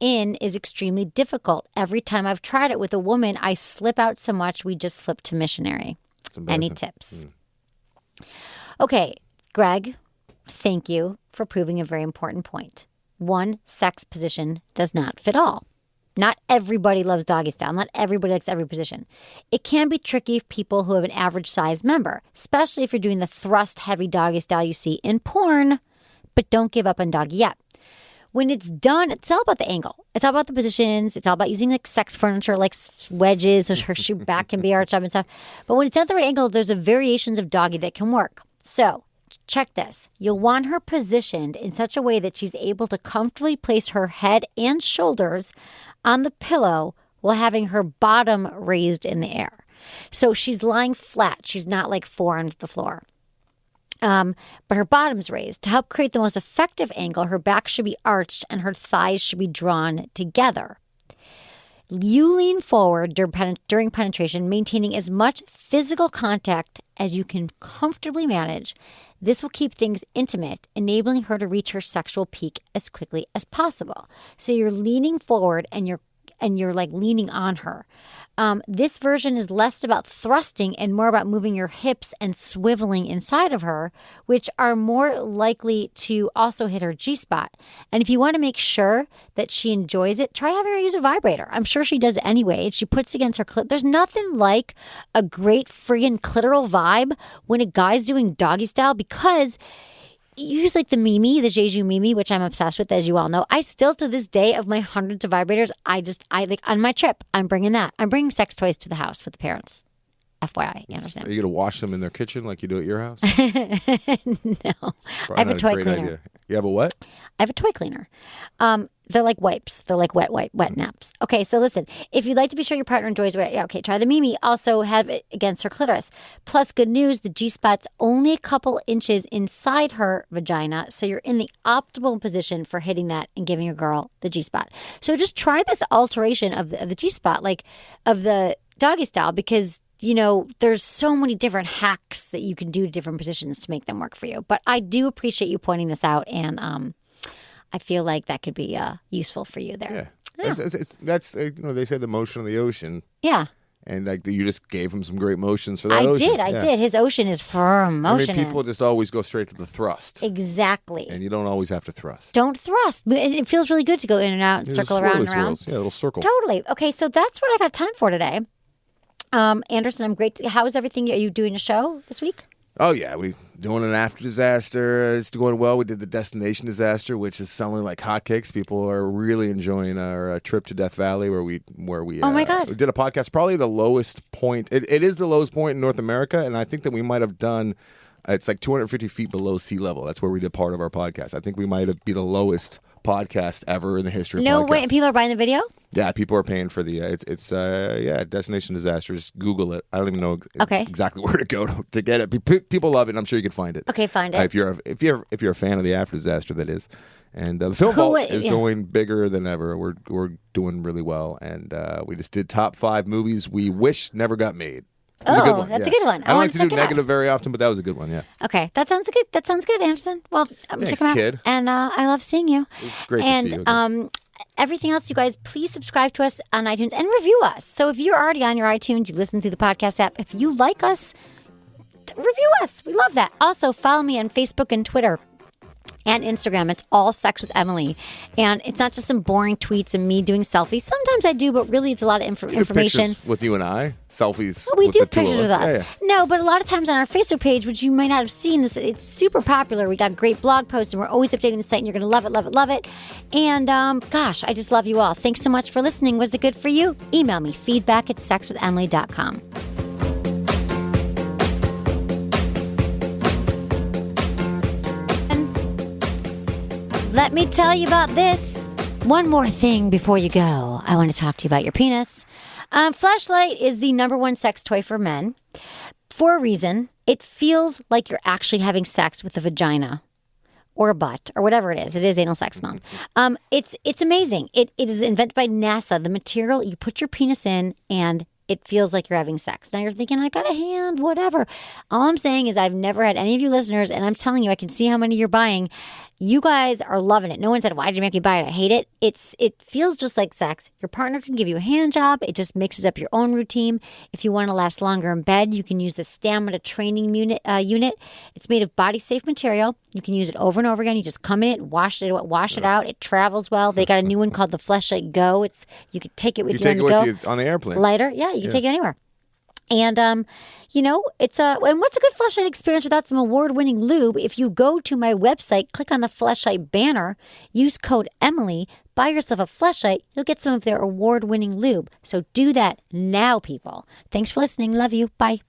Speaker 1: in is extremely difficult. Every time I've tried it with a woman, I slip out so much we just slip to missionary.
Speaker 8: It's embarrassing.
Speaker 1: Any tips? Okay, Greg, thank you for proving a very important point. One sex position does not fit all. Not everybody loves doggy style. Not everybody likes every position. It can be tricky for people who have an average size member, especially if you're doing the thrust heavy doggy style you see in porn, but don't give up on doggy yet. When it's done, it's all about the angle. It's all about the positions. It's all about using like sex furniture, like wedges, so her shoe back can be arched up and stuff. But when it's at the right angle, there's a variations of doggy that can work. So check this. You'll want her positioned in such a way that she's able to comfortably place her head and shoulders on the pillow while having her bottom raised in the air. So she's lying flat. She's not like four on the floor. But her bottom's raised. To help create the most effective angle, her back should be arched and her thighs should be drawn together. You lean forward during penetration, maintaining as much physical contact as you can comfortably manage. This will keep things intimate, enabling her to reach her sexual peak as quickly as possible. So you're leaning forward and you're like leaning on her. This version is less about thrusting and more about moving your hips and swiveling inside of her, which are more likely to also hit her G-spot. And if you want to make sure that she enjoys it, try having her use a vibrator. I'm sure she does anyway. She puts against her clit. There's nothing like a great friggin' clitoral vibe when a guy's doing doggy style, because you use like the Mimi, the Jeju Mimi, which I'm obsessed with, as you all know. I still, to this day, of my hundreds of vibrators, I like on my trip, I'm bringing that. I'm bringing sex toys to the house with the parents. FYI, you understand?
Speaker 8: Are you going to wash them in their kitchen like you do at your house?
Speaker 1: No. I have a toy cleaner.
Speaker 8: Idea. You have a what?
Speaker 1: I have a toy cleaner. They're like wipes. They're like wet naps. Okay, so listen. If you'd like to be sure your partner enjoys it, okay, try the Mimi. Also have it against her clitoris. Plus, good news, the G-spot's only a couple inches inside her vagina, so you're in the optimal position for hitting that and giving your girl the G-spot. So just try this alteration of the G-spot, like of the doggy style, because there's so many different hacks that you can do to different positions to make them work for you. But I do appreciate you pointing this out, and I feel like that could be useful for you there.
Speaker 8: Yeah. That's they say the motion of the ocean.
Speaker 1: Yeah.
Speaker 8: And like you just gave him some great motions for that
Speaker 1: I
Speaker 8: ocean.
Speaker 1: I did. His ocean is firm motion.
Speaker 8: People just always go straight to the thrust.
Speaker 1: Exactly.
Speaker 8: And you don't always have to thrust.
Speaker 1: Don't thrust. And it feels really good to go in and out and circle around and around.
Speaker 8: Swirls. Yeah, a little circle.
Speaker 1: Totally. Okay, so that's what I got time for today. Anderson, I'm great. How is everything? Are you doing a show this week?
Speaker 8: Oh, yeah. We doing an after disaster. It's going well. We did the destination disaster, which is selling like hotcakes. People are really enjoying our trip to Death Valley where we
Speaker 1: oh, my God.
Speaker 8: We did a podcast, probably the lowest point. It is the lowest point in North America, and I think that we might have done, it's like 250 feet below sea level. That's where we did part of our podcast. I think we might have be the lowest podcast ever in the history of podcasts.
Speaker 1: No way. And people are buying the video?
Speaker 8: Yeah, people are paying for the it's Destination Disasters. Google it. I don't even know exactly where to go to get it. People love it, and I'm sure you can find it.
Speaker 1: Okay, find it.
Speaker 8: If you're a fan of the after disaster, that is. And the film vault is going bigger than ever. We're doing really well, and we just did top 5 movies we wish never got made. That's
Speaker 1: a good one.
Speaker 8: I don't like to do negative very often, but that was a good one. Yeah.
Speaker 1: Okay, that sounds good, Anderson. Well,
Speaker 8: Thanks,
Speaker 1: check them out.
Speaker 8: kid.
Speaker 1: And I love seeing you.
Speaker 8: It's great to see you again.
Speaker 1: Everything else, you guys, please subscribe to us on iTunes and review us. So if you're already on your iTunes, you listen through the podcast app. If you like us, review us. We love that. Also, follow me on Facebook and Twitter and Instagram. It's all Sex with Emily. And it's not just some boring tweets and me doing selfies. Sometimes I do, but really it's a lot of information.
Speaker 8: Pictures with you and I? Selfies?
Speaker 1: We
Speaker 8: with
Speaker 1: do
Speaker 8: the two
Speaker 1: pictures
Speaker 8: of
Speaker 1: with us.
Speaker 8: Yeah.
Speaker 1: No, but a lot of times on our Facebook page, which you might not have seen, it's super popular. We got great blog posts and we're always updating the site and you're going to love it, love it, love it. And gosh, I just love you all. Thanks so much for listening. Was it good for you? Email me, feedback@sexwithemily.com. Let me tell you about this. One more thing before you go. I want to talk to you about your penis. Fleshlight is the #1 sex toy for men for a reason. It feels like you're actually having sex with a vagina or a butt or whatever it is. It is Anal Sex Month. It's amazing. It is invented by NASA. The material, you put your penis in and it feels like you're having sex. Now you're thinking, I got a hand, whatever. All I'm saying is I've never had any of you listeners, and I'm telling you, I can see how many you're buying. You guys are loving it. No one said, why did you make me buy it? I hate it. It feels just like sex. Your partner can give you a hand job. It just mixes up your own routine. If you want to last longer in bed, you can use the stamina training unit. It's made of body-safe material. You can use it over and over again. You just come in it, wash it out. It travels well. They got a new one called the Fleshlight Go. You could take it with you on the go.
Speaker 8: You on the airplane.
Speaker 1: Lighter. Yeah, you can take it anywhere. And, it's and what's a good Fleshlight experience without some award-winning lube? If you go to my website, click on the Fleshlight banner, use code Emily, buy yourself a Fleshlight, you'll get some of their award-winning lube. So do that now, people. Thanks for listening. Love you. Bye.